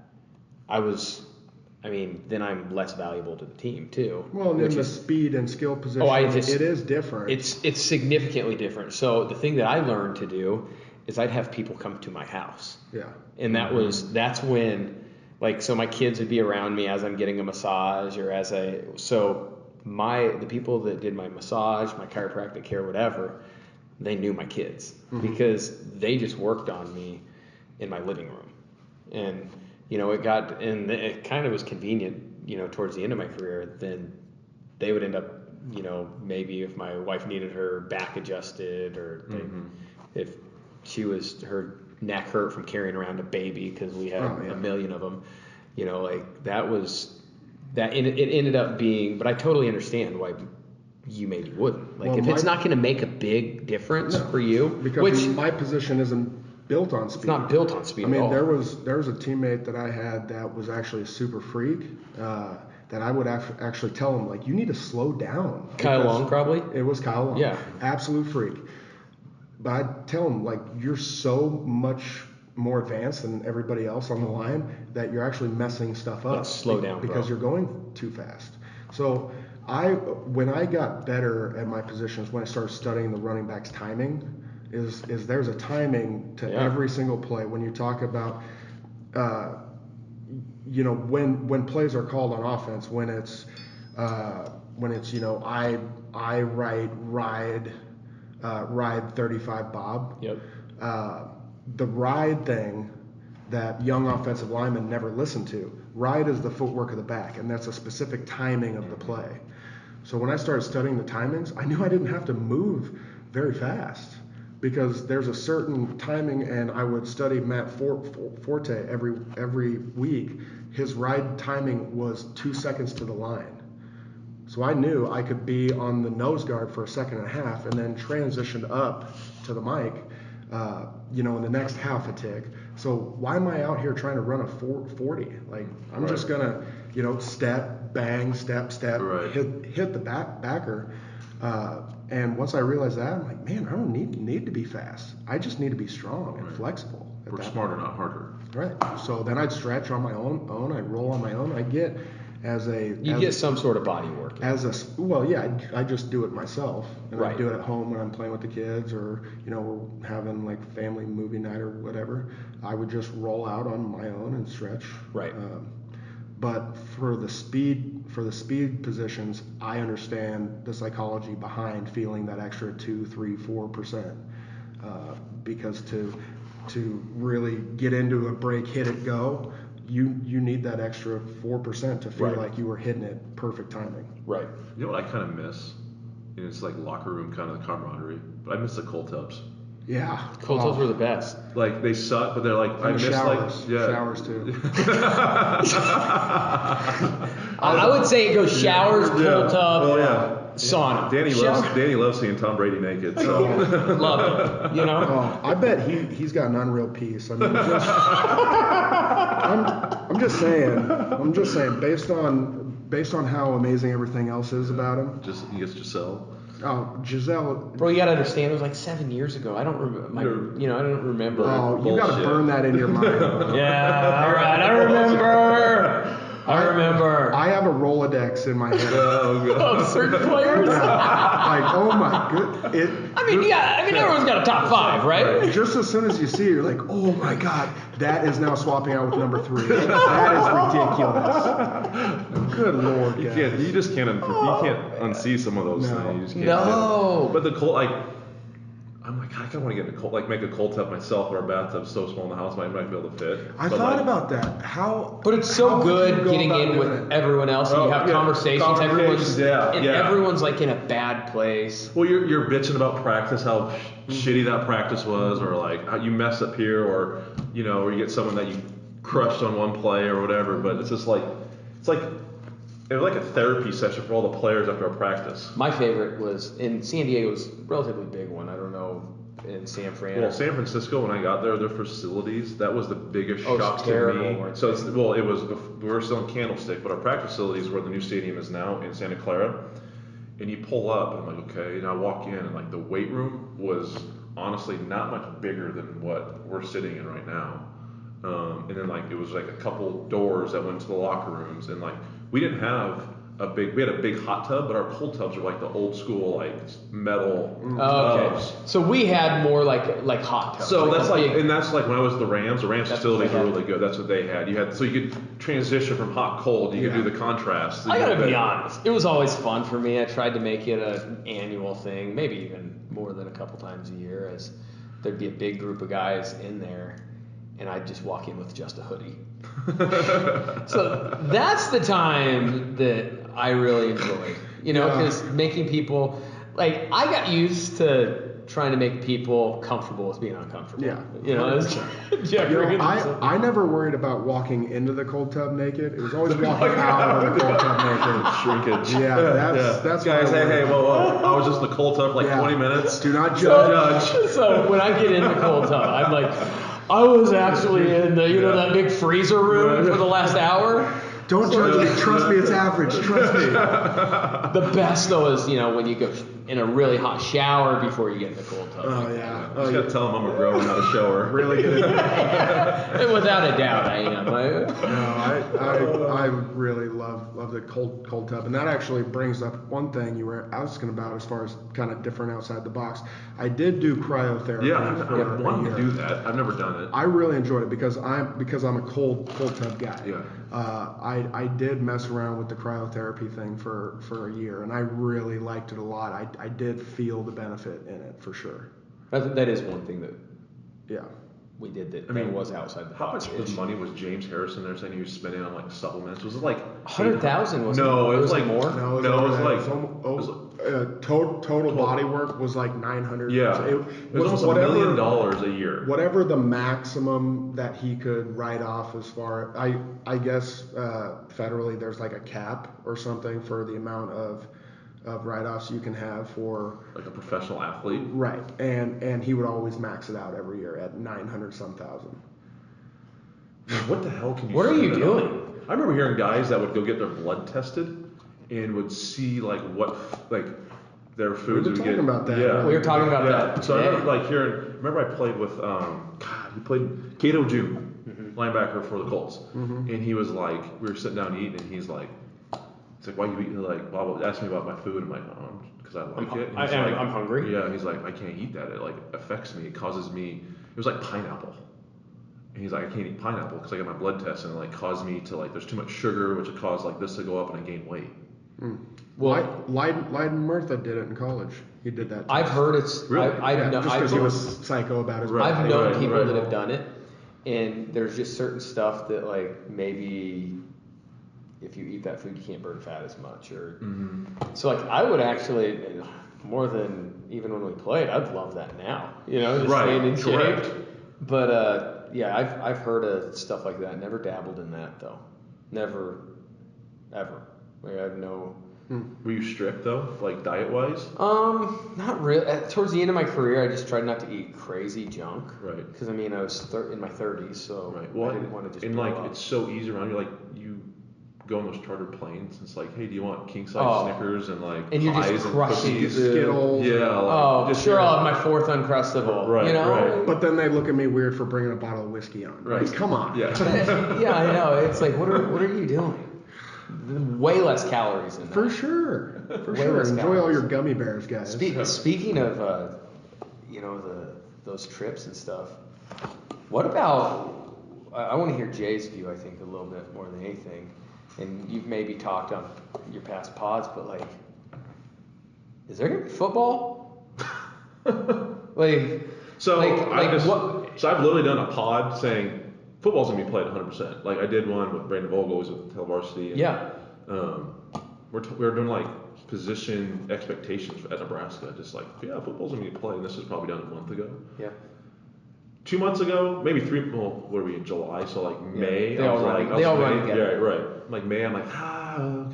then I'm less valuable to the team too. Well, and then the speed and skill position, it is different. It's significantly different. So the thing that I learned to do is I'd have people come to my house. Yeah. And that's when, like, so my kids would be around me as I'm getting a massage or the people that did my massage, my chiropractic care, whatever, they knew my kids because they just worked on me in my living room. And it kind of was convenient, towards the end of my career, then they would end up, maybe if my wife needed her back adjusted or if her neck hurt from carrying around a baby because we had a million of them, it ended up being, but I totally understand why you maybe wouldn't. Like, if it's not going to make a big difference for you. Because my position isn't built on speed. It's not built on speed at all. There was a teammate that I had that was actually a super freak that I would actually tell him, like, you need to slow down. Kyle Long, probably? It was Kyle Long. Yeah. Absolute freak. But I'd tell him, like, you're so much more advanced than everybody else on the line that you're actually messing stuff up. Slow down, because you're going too fast. So when I got better at my positions, when I started studying the running back's timing, is there's a timing to every single play. When you talk about, when plays are called on offense, when it's ride 35 Bob. Yep. The ride thing that young offensive linemen never listen to. Ride is the footwork of the back, and that's a specific timing of the play. So when I started studying the timings, I knew I didn't have to move very fast because there's a certain timing, and I would study Matt Forte every week. His ride timing was 2 seconds to the line. So I knew I could be on the nose guard for a second and a half and then transition up to the mic, in the next half a tick. So why am I out here trying to run a 40? Like, I'm just going to, step, bang, step, hit the backer. And once I realized that, I'm like, man, I don't need to be fast. I just need to be strong and flexible. Work smarter, not harder. Right. So then I'd stretch on my own. I'd roll on my own. I get some sort of body work. I just do it myself, and I do it at home when I'm playing with the kids, or we're having like family movie night or whatever. I would just roll out on my own and stretch. Right. But for the speed positions, I understand the psychology behind feeling that extra 2, 3, 4%, because to really get into a break, hit it, go. You need that extra 4% to feel like you were hitting it perfect timing. Right. You know what I kind of miss? It's like locker room kind of camaraderie, but I miss the cold tubs. Yeah. Cold tubs were the best. Like, they suck, but they're like, I miss showers. Like, showers too. I would say it goes showers, cold tub, sauna. Danny loves seeing Tom Brady naked. So. Love it. I bet he's got an unreal piece. I mean, I'm just saying, based on how amazing everything else is about him. He gets Giselle. Oh, Giselle. Bro, you gotta understand, it was like 7 years ago. I don't remember. I don't remember. Oh, you gotta burn that in your mind. Bro. Yeah, all right, I remember. I remember. I have a Rolodex in my head. Of certain players. Like, oh my good. I mean, everyone's got a top 5, right? Just as soon as you see it, you're like, oh my God, that is now swapping out with number 3. That is ridiculous. Good Lord, You guys. can't. You just can't. You can't unsee some of those No. things. You just can't No. But the cold, like, I'm like, I kind of want to get in a cold, like, make a cold tub myself, or a bathtub so small in the house, I might be able to fit. I But, thought like, about that. How? But it's so how would you good go getting about in doing with it? everyone else, and Oh, you have yeah. conversations. Everyone's Yeah. everyone's like in a bad place. Well, you're bitching about practice, how shitty that practice was, or like how you mess up here, or or you get someone that you crushed on one play or whatever. But it's just like it was like a therapy session for all the players after a practice. My favorite was in San Diego's relatively big one. I don't know in San Fran. Well, San Francisco, when I got there, their facilities, that was the biggest Oh, it's shock to terrible, me. weren't So they? it's we were still in Candlestick, but our practice facilities where the new stadium is now in Santa Clara. And you pull up, and I'm like, okay. And I walk in, and like the weight room was honestly not much bigger than what we're sitting in right now. And then like it was like a couple doors that went to the locker rooms, and like we didn't have we had a big hot tub, but our cold tubs are like the old school like metal tubs. Okay. So we had more like hot tubs. So that's like, big- and that's like when I was at the Rams That's facilities what they were had. really good. That's what they had. So you could transition from hot cold. You could do the contrast. I gotta be honest, it was always fun for me. I tried to make it an annual thing, maybe even more than a couple times a year, as there'd be a big group of guys in there, and I'd just walk in with just a hoodie. So that's the time that I really enjoyed, because making people, like, I got used to trying to make people comfortable with being uncomfortable. Yeah. I never worried about walking into the cold tub naked. It was always walking out of the cold tub naked. Shrinkage. Yeah, that's guys. what I Hey, worry whoa! I was just in the cold tub for like Yeah. 20 minutes. Do not judge. So when I get in the cold tub, I'm like, I was actually in the, that big freezer room for the last hour. Don't judge me. Trust me, it's average. Trust me. The best though is, when you go in a really hot shower before you get in the cold tub. Oh yeah. I just gotta tell them I'm a grower, not a shower. Really good. And without a doubt, I am. No, I really love the cold tub, and that actually brings up one thing you were asking about as far as kind of different outside the box. I did do cryotherapy. Yeah, for I a wanted year. to do that. I've never done it. I really enjoyed it because I'm a cold tub guy. Yeah. I did mess around with the cryotherapy thing for a year, and I really liked it a lot. I did feel the benefit in it for sure. That is one thing that Yeah. we did that was outside the How box. much money was James Harrison there saying he was spending on like supplements? Was it like 100,000 was No, it was like more. No, it was like total body work was like 900. Yeah, It was almost $1 million a year. Whatever the maximum that he could write off as far, I guess federally there's like a cap or something for the amount of write-offs you can have for Like a professional athlete. right, and he would always max it out every year at 900-some thousand. What the hell can you? What are you spend that on? doing? I remember hearing guys that would go get their blood tested and would see like what their foods were would talking get. about that. Yeah, We were talking about that So I today. remember like hearing. Remember I played with he played Cato June, linebacker for the Colts, and he was like, we were sitting down eating, and he's like, why you eating? Like Bob asked me about my food. I'm like, because I like it. And he's like, I'm hungry. Yeah, he's like, I can't eat that. It like affects me. It causes me. It was like pineapple. And he's like, I can't eat pineapple because I got my blood test and it like caused me to like, there's too much sugar, which would cause like this to go up and I gain weight. Well, Lyden Murtha did it in college. He did that. I've heard it's. Really? Just because he was psycho about his Right. I've body. known people right. that have done it, and there's just certain stuff that like maybe if you eat that food you can't burn fat as much, or so like I would actually more than even when we played, I'd love that now, just Right, staying in correct. shape. But yeah, I've heard of stuff like that. Never dabbled in that though. Never, ever. Like, I have no. Were you strict though, like diet wise? Not really. Towards the end of my career, I just tried not to eat crazy junk. Right. Because I mean, I was in my 30s, so Right. Well, I didn't want to just. and blow like up. it's so easy around you. Like you go on those chartered planes. It's like, hey, do you want king size Snickers and like and you're pies just and crushing cookies? Skittles. Yeah. Like, Just sure, I'll have my fourth Uncrustable. Right, you know. right. But then they look at me weird for bringing a bottle of whiskey on. Right. Like, come on. Yeah. Yeah, I know. It's like, what are you doing? Way less calories in that. For sure. For Way sure. less Enjoy all calories. your gummy bears, guys. Speaking of, those trips and stuff. What about? I want to hear Jay's view. I think a little bit more than anything. And you've maybe talked on your past pods, but like, is there gonna be football? So I've literally done a pod saying football's gonna be played 100%. Like I did one with Brandon Vogel, who's with Tel Varsity. And, yeah. We're doing like position expectations at Nebraska. Just like, yeah, football's gonna be played. And this was probably done a month ago. Yeah. 2 months ago, maybe three. Well, what are we in July? So like May. They all run together. Yeah, right. Like May, I'm like,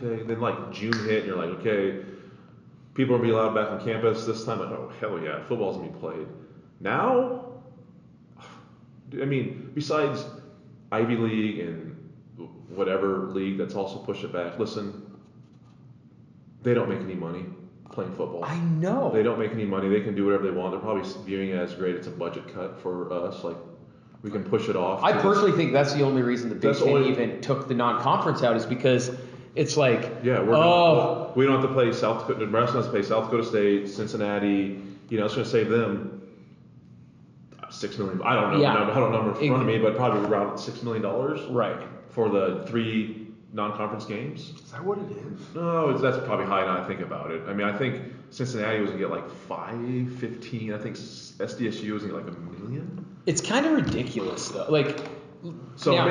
okay. Then like June hit, and you're like, okay, people are gonna be allowed back on campus this time. Like, oh hell yeah, football's gonna be played. Now, I mean, besides Ivy League and whatever league that's also pushed it back. Listen, they don't make any money playing football. I know. They don't make any money. They can do whatever they want. They're probably viewing it as great. It's a budget cut for us. Like we can push it off. I personally think that's the only reason the Big Ten even took the non-conference out is because it's like, we don't have to play South Dakota. Nebraska has to play South Dakota State, Cincinnati. It's going to save them $6 million. I don't know. Yeah. I don't have a number in front of me, but probably around $6 million. Right. For the 3 non-conference games. Is that what it is? No, that's probably high now I think about it. I mean, I think Cincinnati was going to get like 5-15. I think SDSU was going to get like $1 million. It's kind of ridiculous though. Like, so now,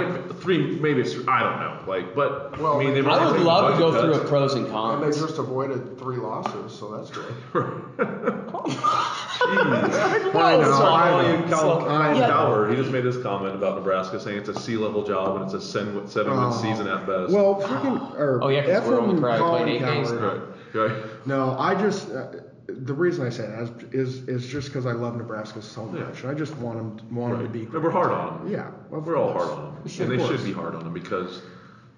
maybe it's, I don't know. Like, but well, I mean, I would love to go cuts. through a pros and And cons. they just avoided 3 losses, so that's good. Coward, he just made this comment about Nebraska saying it's a C-level job and it's a 7-win season at best. Well, freaking, because we're only probably playing 8 games. Right. No, I just, the reason I say that is just because I love Nebraska so much. I just want them to be great. We're hard on them. Yeah. We're all hard on them. And they should be hard on them because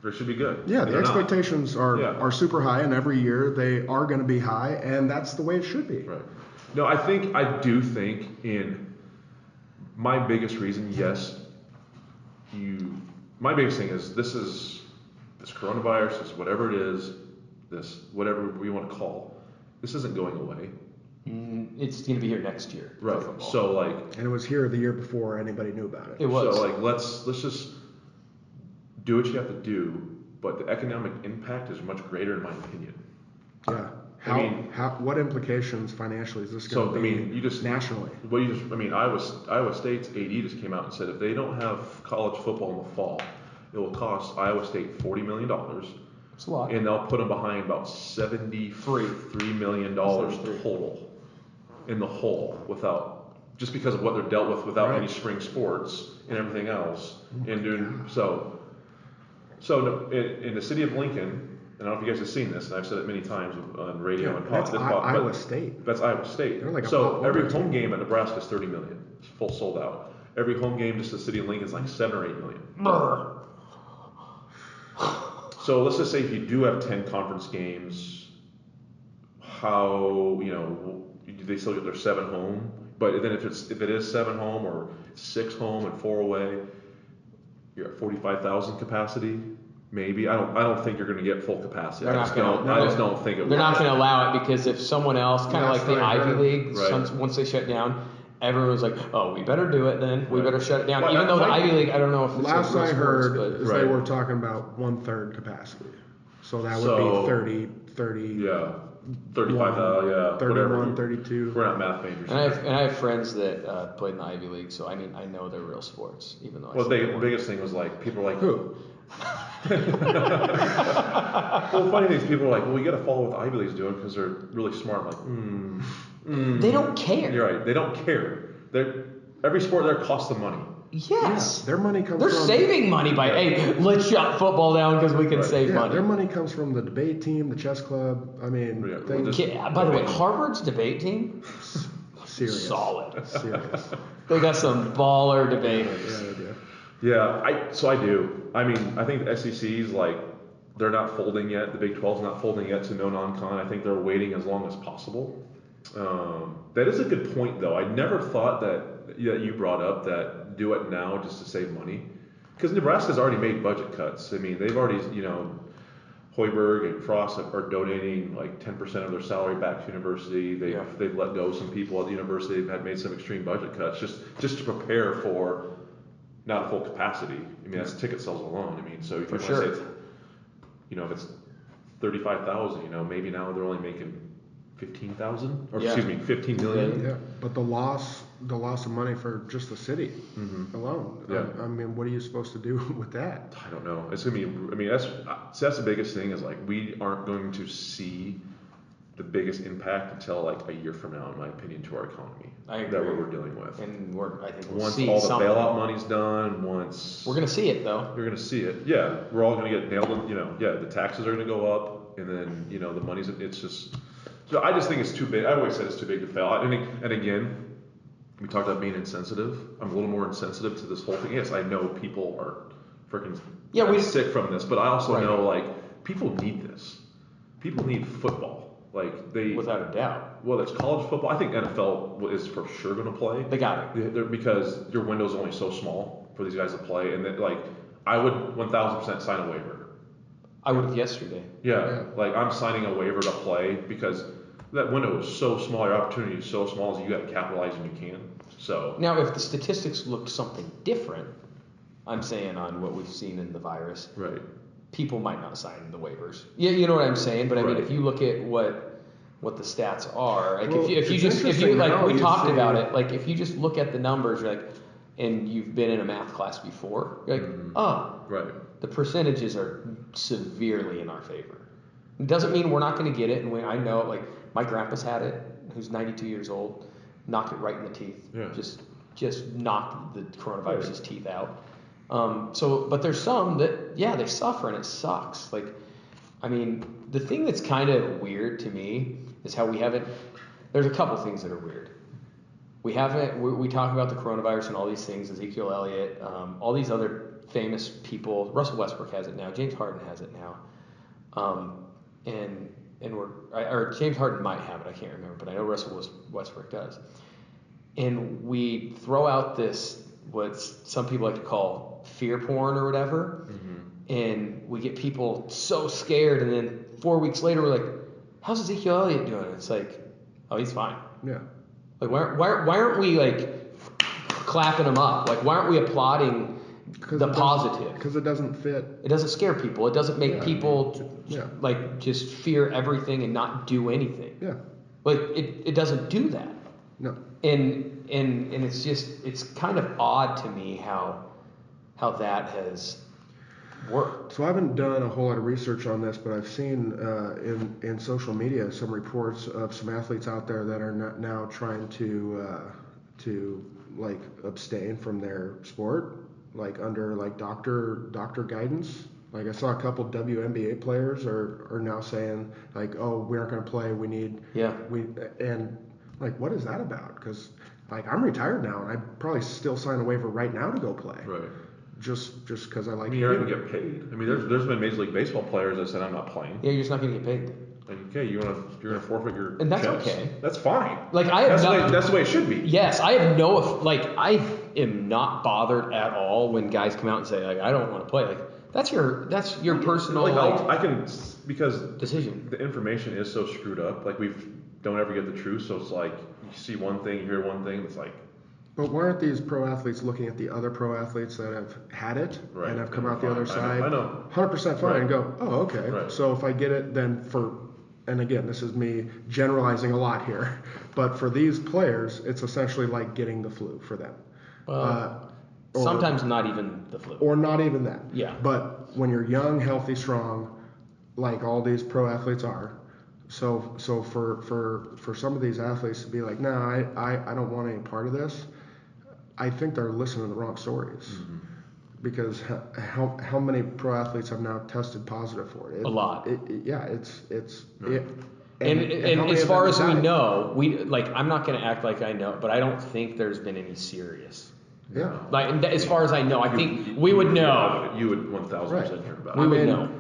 they should be good. Yeah, the expectations are super high, and every year they are going to be high, and that's the way it should be. Right. No, I do think in my biggest reason, my biggest thing is this coronavirus, this whatever it is, this whatever we want to call, this isn't going away. It's going to be here next year. Right. So like. And it was here the year before anybody knew about it. It was. So like let's just do what you have to do, but the economic impact is much greater in my opinion. Yeah. What implications financially is this going to be nationally? Iowa State's AD just came out and said if they don't have college football in the fall, it will cost Iowa State $40 million. That's a lot. And they'll put them behind about $73 million total in the hole just because of what they're dealt with without any spring sports and everything else. And doing so in the city of Lincoln. I don't know if you guys have seen this, and I've said it many times on radio and podcast. Iowa State. That's Iowa State. Like so every home game at Nebraska is $30 million. It's full sold out. Every home game just the city of Lincoln is like $7 or $8 million. So let's just say if you do have 10 conference games, how do they still get their 7 home? But then if it is 7 home or 6 home and 4 away, you're at 45,000 capacity. Maybe I don't think you're going to get full capacity. I just don't think it. They're not going to allow it because if someone else, kind of like the Ivy League, once they shut down, everyone was like, "Oh, we better do it then. We better shut it down." Even though the Ivy League, I don't know if it's last I heard but they were talking about 1/3 capacity, so that would be 30. Yeah. 35,000, 31, whatever. 32. We're not math majors. And I have friends that played in the Ivy League, so I know they're real sports, even though. The biggest thing was like people are like, who? Well, the funny thing is people are like, well, you got to follow what the Ivy League's doing because they're really smart. I'm like, They don't care. You're right. They don't care. Every sport there costs them money. Yes. Yeah, their money comes They're from... saving money by, hey, let's shut football down because we can save money. Their money comes from the debate team, the chess club. I mean, by the way, Harvard's debate team? Serious. Solid. Serious. They got some baller debaters. Yeah, they do. Yeah, I do. I mean, I think the SEC's like they're not folding yet. The Big 12's not folding yet to no non-con. I think they're waiting as long as possible. That is a good point, though. I never thought that you brought up that do it now just to save money, because Nebraska's already made budget cuts. I mean, they've already, Hoiberg and Frost are donating like 10% of their salary back to university. They've let go some people at the university. They've made some extreme budget cuts just to prepare for not a full capacity. I mean, that's ticket sales alone. I mean, so if you want to say it's, if it's 35,000, maybe now they're only making 15,000, or excuse me, 15 million. Yeah, but the loss of money for just the city alone. Yeah. I mean, what are you supposed to do with that? I don't know. It's gonna be. I mean, that's the biggest thing is like we aren't going to see the biggest impact until like a year from now, in my opinion, to our economy. I agree. That we're dealing with. And I think we'll once see all the something. bailout money's done, once we're gonna see it though. We're gonna see it. Yeah, we're all gonna get nailed. The taxes are gonna go up, and then the money's. It's just. So I just think it's too big. I always said it's too big to fail. And again, we talked about being insensitive. I'm a little more insensitive to this whole thing. Yes, I know people are freaking sick from this, but I also know like people need this. People need football. Like without a doubt. Well, it's college football. I think NFL is for sure going to play. They got it. Because your window's only so small for these guys to play, and I would 1,000% sign a waiver. I would have yesterday. Yeah, like I'm signing a waiver to play because that window is so small, your opportunity is so small, so you got to capitalize when you can. So now, if the statistics looked something different, I'm saying on what we've seen in the virus, right? People might not sign the waivers. Yeah, you know what I'm saying. But I mean, Right. if you look at what the stats are, like Well, if you talked about it, like if you just look at the numbers, you're like, and you've been in a math class before, you're like, right. The percentages are severely in our favor. It doesn't mean we're not going to get it, and I know, like, my grandpa's had it, who's 92 years old, knocked it right in the teeth. Yeah. Just knocked the coronavirus's teeth out. But there's some that, they suffer, and it sucks. Like, I mean, the thing that's kind of weird to me is how there's a couple things that are weird. We talk about the coronavirus and all these things, Ezekiel Elliott, all these other famous people. Russell Westbrook has it now. James Harden has it now. Or James Harden might have it. I can't remember, but I know Russell Westbrook does. And we throw out this, what some people like to call fear porn or whatever, and we get people so scared, and then 4 weeks later we're like, how's Ezekiel Elliott doing? And it's like, oh, he's fine. Yeah. Like, why aren't we like clapping him up? Like, why aren't we applauding the positive? Because it doesn't fit. It doesn't scare people. It doesn't make people like just fear everything and not do anything. Yeah. Like it doesn't do that. No. And it's kind of odd to me how that has worked. So I haven't done a whole lot of research on this, but I've seen in social media some reports of some athletes out there that are now trying to like abstain from their sport, like under like doctor guidance. Like I saw a couple WNBA players are now saying like, oh, we aren't going to play. We need and like, what is that about? Because like I'm retired now, and I'd probably still sign a waiver right now to go play. Right. Just because I like. I mean, you're not gonna get paid. I mean, there's been Major League Baseball players that said I'm not playing. Yeah, you're just not gonna get paid. Like, okay, you're gonna forfeit your. And that's checks. okay. That's fine. Like that's the way it should be. Yes, I have I am not bothered at all when guys come out and say like I don't want to play. Like that's your personal I can because decision. The information is so screwed up. Like we don't ever get the truth, so it's like you see one thing, you hear one thing, it's like. But why aren't these pro athletes looking at the other pro athletes that have had it and have come out the other side? I know. 100% fine and go, oh, okay. Right. So if I get it, then and again, this is me generalizing a lot here, but for these players, it's essentially like getting the flu for them. Sometimes not even the flu. Or not even that. Yeah. But when you're young, healthy, strong, like all these pro athletes are, so for some of these athletes to be like, no, I don't want any part of this. I think they're listening to the wrong stories, because how many pro athletes have now tested positive for it? A lot. And as far as we know, I'm not going to act like I know, but I don't think there's been any serious. Yeah. Like as far as I know, I think we would know. You would 1,000% hear about it. We would know.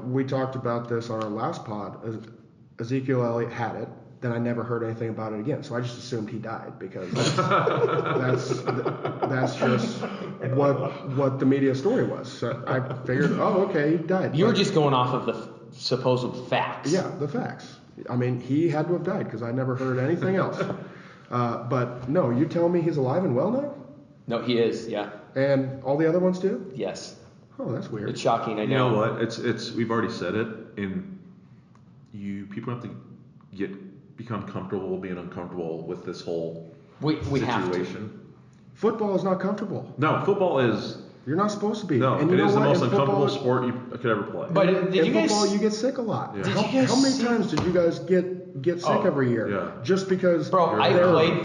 We talked about this on our last pod. Ezekiel Elliott had it. Then I never heard anything about it again. So I just assumed he died because that's just what the media story was. So I figured, okay, he died. You were just going off of the supposed facts. Yeah, the facts. I mean, he had to have died because I never heard anything else. But no, you tell me he's alive and well now? No, he is. Yeah. And all the other ones too? Yes. Oh, that's weird. It's shocking. I know. You know what? It's we've already said it, and people have to become comfortable being uncomfortable with this whole we have to. situation. Football is not comfortable. No, football is. You're not supposed to be. No, and you it know is the what? most In uncomfortable football, sport you could ever play. But in football, you get sick a lot. Yeah. How many times did you guys get sick every year? Yeah. Just because. Bro, I'm sure I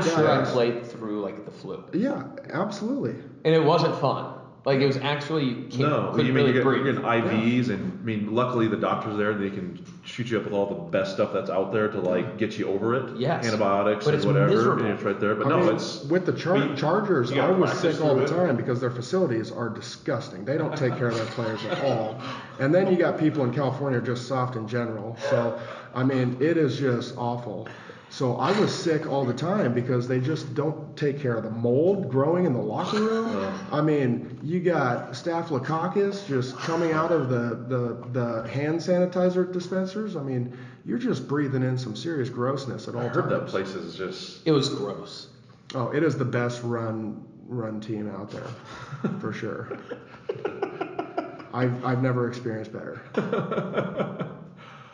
guys. played through like the flu. Yeah, absolutely. And it wasn't fun. Like it was actually couldn't really you're breathe. getting IVs, and I mean, luckily the doctor's there; they can shoot you up with all the best stuff that's out there to like get you over it. Yes. Antibiotics But and it's whatever, miserable. and it's right there. But I mean, it's with the Chargers. you I gotta was practice sick all the through it. time because their facilities are disgusting. They don't take care of their players at all. And then you got people in California just soft in general. So I mean, it is just awful. So I was sick all the time because they just don't take care of the mold growing in the locker room. I mean, you got staphylococcus just coming out of the hand sanitizer dispensers. I mean, you're just breathing in some serious grossness at all I heard times. that place is just. It was gross. Oh, it is the best run team out there, for sure. I've never experienced better.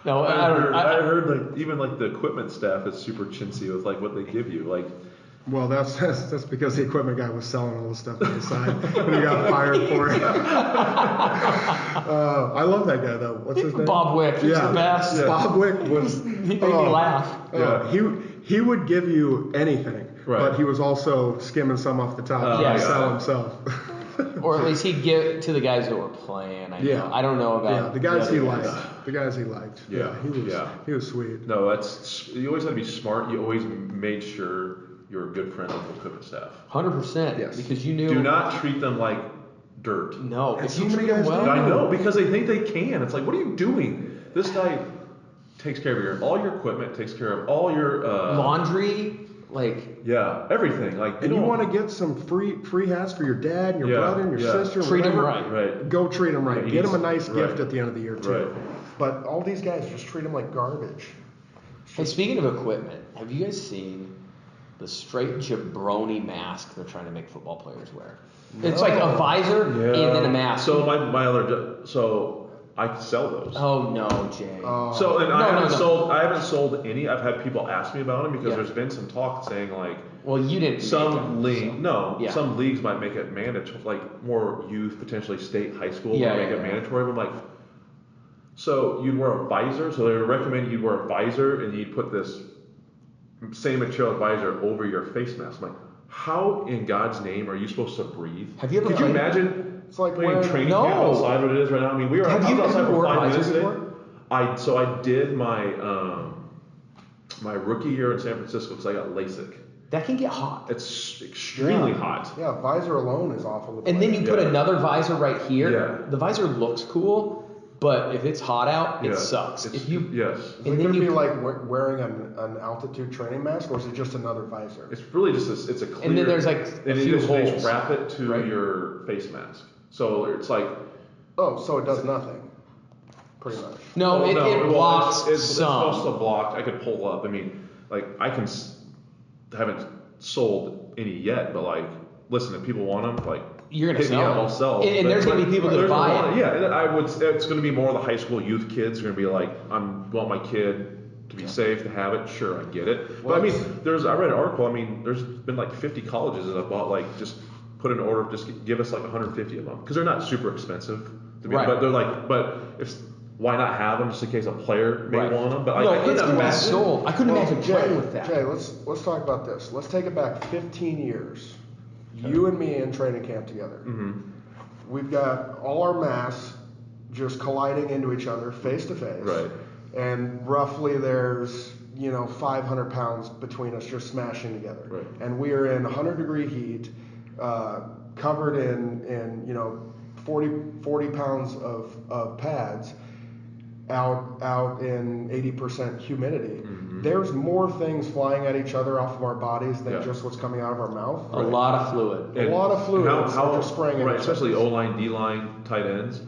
No, I heard like even like the equipment staff is super chintzy with like what they give you. Like, Well, that's because the equipment guy was selling all the stuff on the side and he got fired for it. I love that guy though. What's his name? Bob Wick. He's the best. Yeah. Bob Wick was. He made me laugh. He would give you anything, Right. but he was also skimming some off the top Yeah. to sell himself. Or at least he'd give it to the guys that were playing. I don't know about the guys he other liked. guys. The guys he liked. Yeah. He was sweet. no, you always have to be smart. You always made sure you're a good friend of the equipment staff. 100%. Yes. Because you knew. Do not treat them like dirt. No. And If so you many treat them guys well. do. I know, because they think they can. It's like, what are you doing? This guy takes care of all your equipment, takes care of all your Laundry, like. Yeah, everything. Like, And you want to get some free hats for your dad and your brother and your sister. Treat them whatever, right. Right. Go treat them right. Yeah, Get them a nice right. gift at the end of the year too. Right. But all these guys just treat them like garbage. Hey, speaking of equipment, have you guys seen the straight jabroni mask they're trying to make football players wear? It's like a visor and then a mask. So I sell those. Oh no, Jay. So and I haven't No. sold any. I've had people ask me about them because Yeah. there's been some talk saying like Well, you didn't. some Yeah. leagues might make it mandatory, like more youth, potentially state, high school, Yeah, might make yeah, it yeah. mandatory. But I'm like, so you'd wear a visor. So they would recommend you'd wear a visor and you'd put this same material visor over your face mask. I'm like, how in God's name are you supposed to breathe? Have you ever Could you played- imagine? It's like playing wearing- training No. camp outside what it is right now. I mean, I Have was you outside ever for worn 5 a minutes visor today. before? I did my rookie year in San Francisco because I got LASIK. That can get hot. It's extremely hot. Yeah, visor alone is awful. To And play. then you put Yeah. another visor right here. Yeah. The visor looks cool, but if it's hot out, Yeah. it sucks. It's- If you yes. Is and it then gonna you be like wearing an altitude training mask, or is it just another visor? It's really just it's a clear. And then there's, like, a and few they just holes, wrap it to right? your face mask. So it's like. Oh, so it does nothing, pretty much. no, it blocks it's some. supposed to block. I could pull up. I mean, like I haven't sold any yet, but like, listen, if people want them, like You're gonna hit me sell up, them. I'll sell. And there's gonna be people that there's buy a lot- it. Yeah, and it's gonna be more the high school youth kids are gonna be like, I want my kid to be safe, to have it. Sure, I get it. But I mean, I read an article. I mean, there's been like 50 colleges that have bought like just put an order, just give us like 150 of them because they're not super expensive. Right. But they're like, why not have them just in case a player may Right. want them? But No, I it's couldn't gonna be imagine. sold. I couldn't imagine Jay, playing with that. Jay, let's talk about this. Let's take it back 15 years. You and me in training camp together. Mm-hmm. We've got all our masks just colliding into each other face to face. Right. And roughly there's 500 pounds between us just smashing together. Right. And we are in 100-degree heat, covered in 40 pounds of pads out in 80% humidity. There's more things flying at each other off of our bodies than just what's coming out of our mouth. A lot of fluid. A lot of fluid. How just spraying in, especially O-line, D-line, tight ends.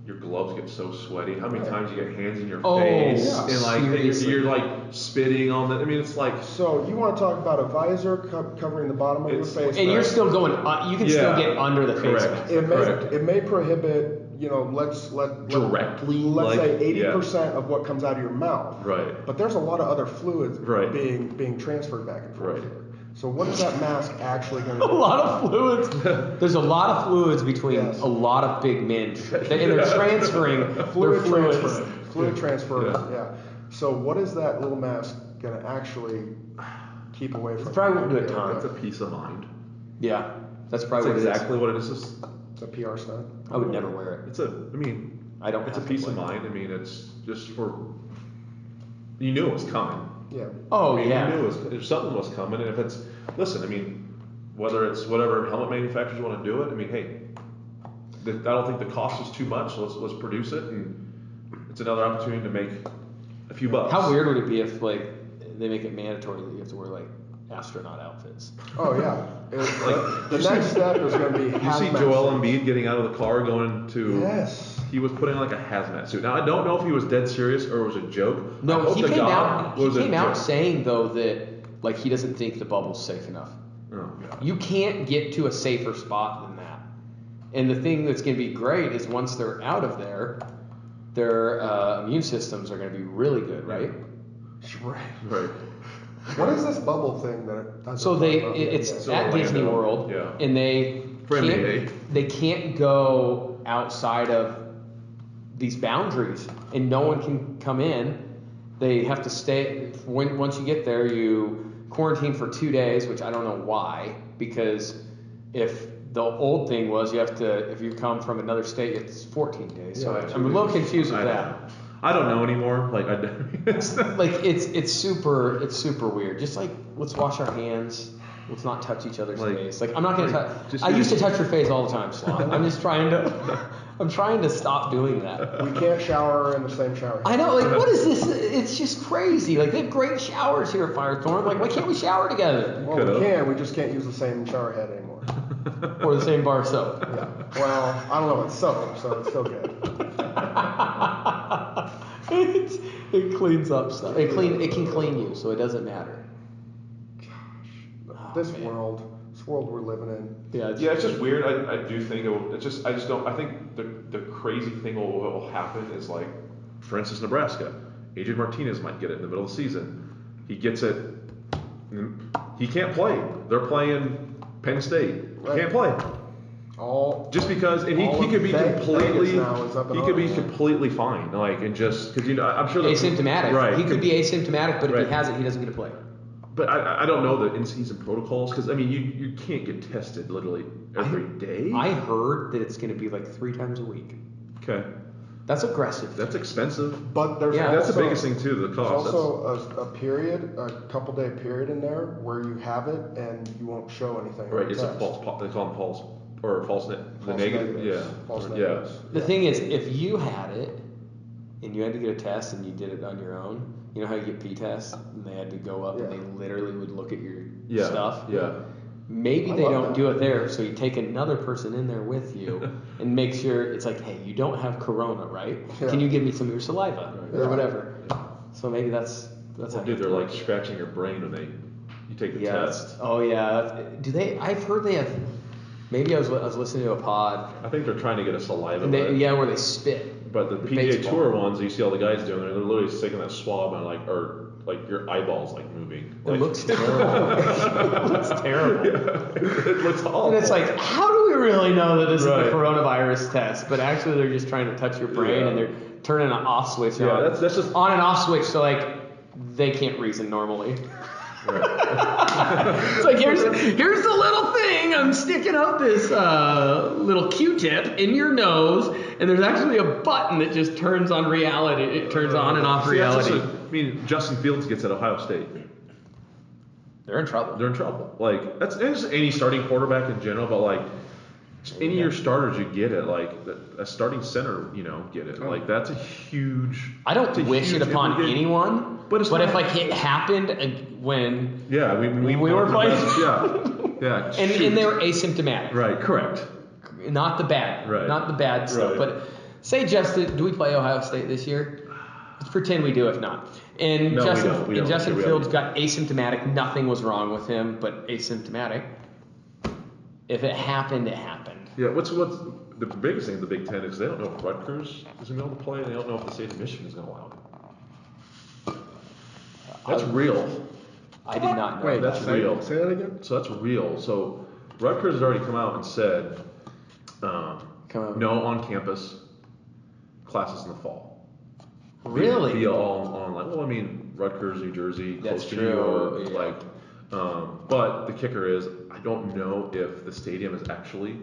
Your gloves get so sweaty. How many times you get hands in your face and like you're like spitting on the. I mean, it's like. So you want to talk about a visor covering the bottom of your face, and you're still going. You can still get under the face. It may prohibit. Let's directly. Let's say 80% of what comes out of your mouth. Right. But there's a lot of other fluids being transferred back and forth. Right. So what is that mask actually going to do? A lot of fluids. There's a lot of fluids between a lot of big men, and they're transferring fluid transfer. Yeah. So what is that little mask going to actually keep away from? Probably won't do a ton. It's a peace of mind. Yeah, that's probably exactly what it is. It's a PR stunt. I would never wear it. It's a peace of mind. I mean, it's just for. You knew it was coming. Yeah. Oh, You knew if something was coming, and if it's, listen, I mean, whether it's whatever helmet manufacturers want to do it, I mean, hey, I don't think the cost is too much. Let's produce it, and it's another opportunity to make a few bucks. How weird would it be if like they make it mandatory that you have to wear like astronaut outfits? Oh yeah. The next step is going to be. You see Joel Embiid getting out of the car going to. Yes. He was putting on like a hazmat suit. Now I don't know if he was dead serious or it was a joke. No, he came out saying though that like he doesn't think the bubble's safe enough. Oh, God. You can't get to a safer spot than that. And the thing that's going to be great is once they're out of there, their immune systems are going to be really good, right? Right. What is this bubble thing that? So it's at Disney World, and they can't go outside of these boundaries, and no one can come in. They have to stay. Once you get there, you quarantine for 2 days, which I don't know why, because if the old thing was you have to, if you come from another state, it's 14 days. So I'm a little confused with that. I don't know anymore. Like it's super weird. Just like let's wash our hands. Let's not touch each other's face. Like I'm not gonna touch. I used to touch your face all the time, Slauson. I'm trying to stop doing that. We can't shower in the same shower. I know. Like what is this? It's just crazy. Like they have great showers here at Firethorn. Like why can't we shower together? Well, we can. We just can't use the same shower head anymore. Or the same bar soap. Yeah. Well, I don't know. It's soap, so it's still good. It cleans up stuff. It can clean you, so it doesn't matter. This world we're living in. Yeah, it's just weird. I do think I just don't. I think the crazy thing will happen is like, for instance, Nebraska. Adrian Martinez might get it in the middle of the season. He gets it. He can't play. They're playing Penn State. He can't play. Just because, and he could be completely fine, like, and just because I'm sure asymptomatic. Right. He could be asymptomatic, but if he has it, he doesn't get to play. But I don't know the in-season protocols because I mean you can't get tested literally every day. I heard that it's going to be like 3 times a week. Okay. That's aggressive. That's expensive. But there's that's the biggest thing too, the cost. There's also a couple day period in there where you have it and you won't show anything. Right. It's a false. They call them false negative. Yeah. False negatives. The thing is, if you had it and you had to get a test and you did it on your own, you know how you get P-tests and they had to go up and they literally would look at your stuff? Yeah. Maybe they don't do it there, so you take another person in there with you and make sure it's like, hey, you don't have corona, right? Yeah. Can you give me some of your saliva or whatever? Yeah. So maybe that's how. Dude, they're like scratching your brain when you take the test. Oh yeah. Do they? I've heard they have. Maybe I was listening to a pod. I think they're trying to get a saliva. Where they spit. But the PGA Tour ones, you see all the guys doing, they're literally sticking that swab and like your eyeballs like moving. It looks terrible. It looks terrible. Yeah. It looks awful. And it's like, how do we really know that this is the coronavirus test? But actually, they're just trying to touch your brain and they're turning an off switch on. That's just on and off switch. So like, they can't reason normally. Right. It's like here's the little thing. I'm sticking up this little Q-tip in your nose, and there's actually a button that just turns on reality. It turns on and off reality. Justin Fields gets at Ohio State. They're in trouble. Like it's any starting quarterback in general, but like any of your starters, you get it. Like a starting center, get it. Like that's a huge. I don't wish it upon anyone. But if like it happened when we were playing, yeah, and they were asymptomatic. Right. Correct. Not the bad. Right. Not the bad stuff. Right. But say, Justin, do we play Ohio State this year? Let's pretend we do. If not, and no, Justin, we don't. Justin Fields got asymptomatic. Nothing was wrong with him, but asymptomatic. If it happened, it happened. Yeah, what's the biggest thing in the Big Ten is they don't know if Rutgers is going to be able to play, and they don't know if the state of Michigan is going to allow it. That's real. I did not know. Wait, that's real. Say that again? So that's real. So Rutgers has already come out and said no on campus classes in the fall. Really? Via all online. Well, I mean, Rutgers, New Jersey, close to New York, like. But the kicker is, I don't know if the stadium is actually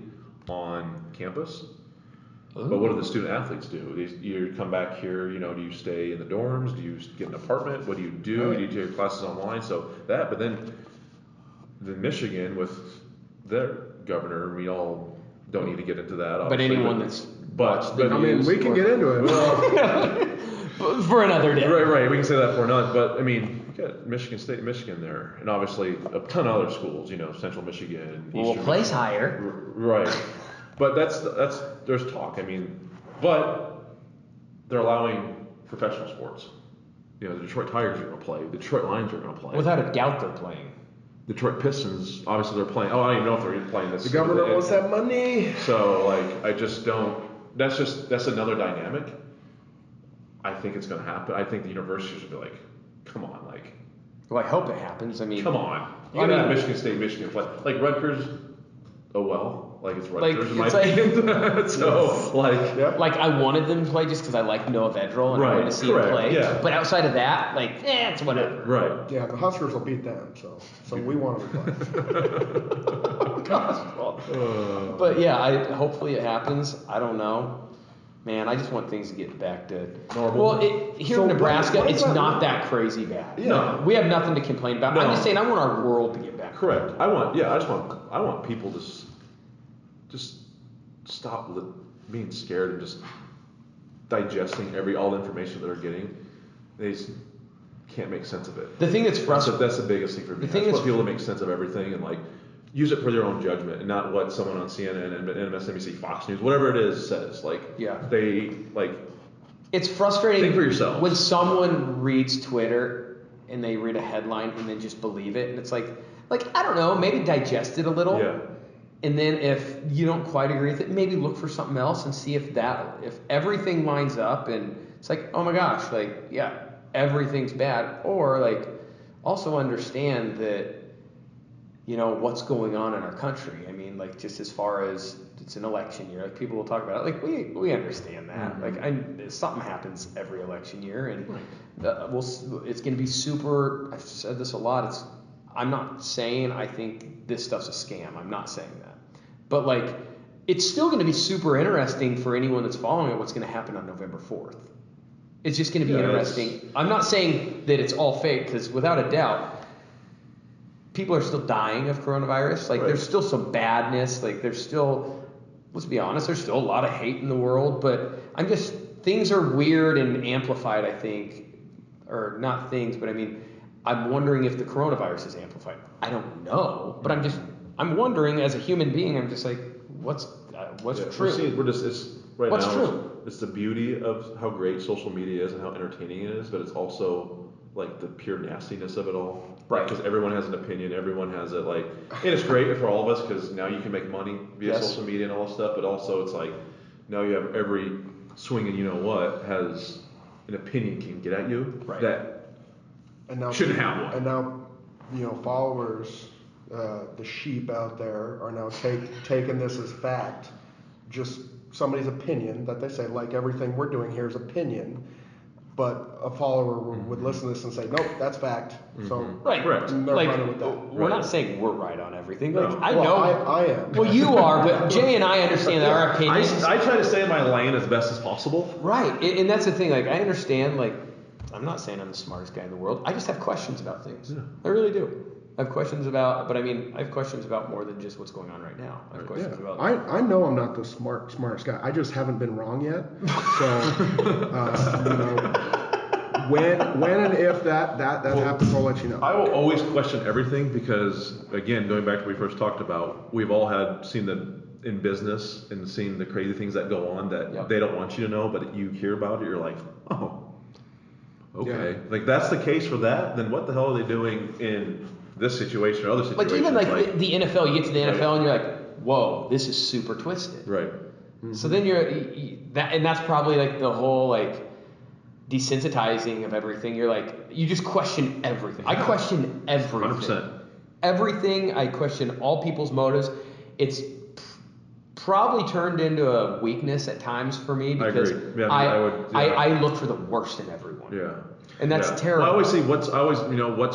on campus. Ooh. But what do the student athletes do? You come back here, do you stay in the dorms? Do you get an apartment? What do you do? Right. Do you take your classes online? So that, but then Michigan with their governor, we all don't need to get into that. But anyone that's watched the news, we can get into it. Well, for another day. Right. We can say that for another. But I mean, you got Michigan State, Michigan there, and obviously a ton of other schools. Central Michigan, Eastern place Michigan. higher. Right. But that's there's talk. I mean, but they're allowing professional sports. The Detroit Tigers are going to play. The Detroit Lions are going to play. Without a doubt, they're playing. Detroit Pistons, obviously they're playing. Oh, I don't even know if they're even playing this. The governor wants that money. So I just don't. That's another dynamic. I think it's going to happen. I think the universities will be like, come on, like. Well, I hope it happens. I mean, come on. You got Michigan State, Michigan play like Rutgers. Oh well. Like it's Rutgers in my opinion. So like I wanted them to play just because I like Noah Vedral and I wanted to see him play. Yeah. But outside of that, it's whatever. Right. Yeah, the Huskers will beat them, so we want them to play. Gosh. But yeah, hopefully it happens. I don't know. Man, I just want things to get back to normal. Well, here in Nebraska, it's not that crazy bad. Yeah. No. We have nothing to complain about. No. I'm just saying I want our world to get back. Correct. I want people to just stop being scared and just digesting all the information that they're getting. They just can't make sense of it. The thing that's frustrating. That's the biggest thing for me. I just want people to make sense of everything and use it for their own judgment and not what someone on CNN and MSNBC, Fox News, whatever it is, says. It's frustrating. Think for yourself. When someone reads Twitter and they read a headline and then just believe it, and it's like I don't know, maybe digest it a little. Yeah. And then if you don't quite agree with it, maybe look for something else and see if everything lines up and it's like, oh my gosh, everything's bad. Or also understand that, what's going on in our country. I mean, just as far as it's an election year, people will talk about it. We understand that. Mm-hmm. Something happens every election year, and it's going to be super. I've said this a lot. I'm not saying I think this stuff's a scam. I'm not saying that, but it's still going to be super interesting for anyone that's following it. What's going to happen on November 4th? It's just going to be interesting. I'm not saying that it's all fake because without a doubt. People are still dying of coronavirus. There's still some badness. There's still, let's be honest, there's still a lot of hate in the world. But things are weird and amplified, I think. Or not things, but I mean, I'm wondering if the coronavirus is amplified. I don't know. But I'm wondering as a human being, I'm just what's true? What's true? It's the beauty of how great social media is and how entertaining it is, but it's also the pure nastiness of it all. Right. Because everyone has an opinion, everyone has it and it's great for all of us because now you can make money via social media and all that stuff, but also it's now you have every swinging has an opinion can get at you that shouldn't have one. And now, followers, the sheep out there are now taking this as fact, just somebody's opinion that they say, everything we're doing here is opinion. But a follower would listen to this and say, nope, that's fact. So correct. They're running with that. We're not saying we're right on everything. I know I am. Well, you are, but Jay and I understand that our opinions. I try to stay in my lane as best as possible. Right, and that's the thing. I understand. I'm not saying I'm the smartest guy in the world. I just have questions about things. Yeah. I really do. I have questions about, but I mean, I have questions about more than just what's going on right now. I have questions about. I know I'm not the smartest guy. I just haven't been wrong yet. So, when and if that happens, I'll let you know. I will always question everything because, again, going back to what we first talked about, we've all seen in business and seen the crazy things that go on that they don't want you to know, but you hear about it, you're like, oh, okay. Yeah. Like, that's the case for that, then what the hell are they doing in this situation or other situations? Like, even like the NFL, you get to the NFL and you're like, whoa, this is super twisted. Right. Mm-hmm. So then that's probably like the whole like desensitizing of everything. You're like, you just question everything. I question everything. 100%. Everything. I question all people's motives. It's probably turned into a weakness at times for me because I look for the worst in everyone. Yeah. And that's terrible. Well, I always see what's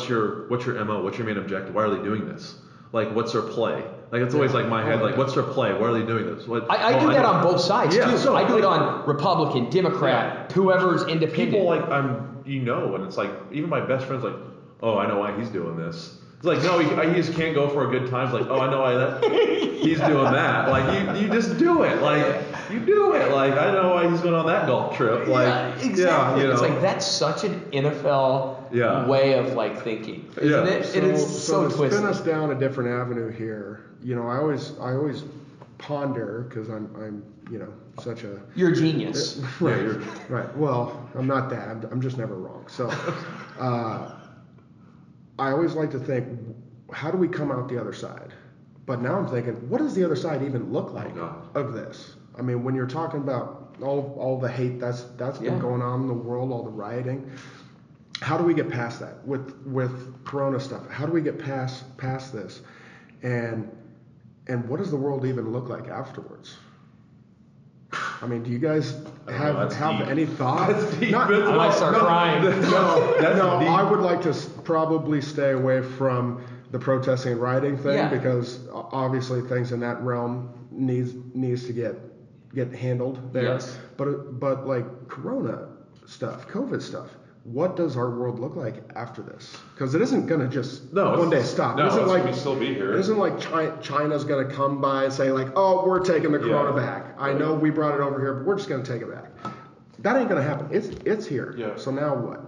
your MO, what's your main objective? Why are they doing this? Like, what's their play? Like, it's always like my head, like, what's their play? Why are they doing this? I do that on both sides too. So I do it on Republican, Democrat, whoever's independent. People like and it's like even my best friend's like, oh, I know why he's doing this. It's like, no, he just can't go for a good time. It's like, oh, I know why he's doing that. Like, you just do it. Like, you do it. Like, I know why he's going on that golf trip. Like, exactly. It's like, that's such an NFL way of like thinking, isn't it? It is so twisted. To spin us down a different avenue here, I always ponder because I'm such a. You're a genius. Right. Right. Well, I'm not that. I'm just never wrong. So. I always like to think, how do we come out the other side? But now I'm thinking, what does the other side even look like of this? I mean, when you're talking about all the hate that's been going on in the world, all the rioting, how do we get past that with Corona stuff? How do we get past this? And what does the world even look like afterwards? I mean, do you guys have any thought? That's deep. I might start crying. No, I would like to probably stay away from the protesting and rioting thing because obviously things in that realm needs to get handled there. Yes. But like Corona stuff, COVID stuff, what does our world look like after this? Because it isn't going to just one day stop. No, it's going to still be here. It isn't like China's going to come by and say like, oh, we're taking the Corona back. I know we brought it over here, but we're just going to take it back. That ain't going to happen. It's here. Yeah. So now what?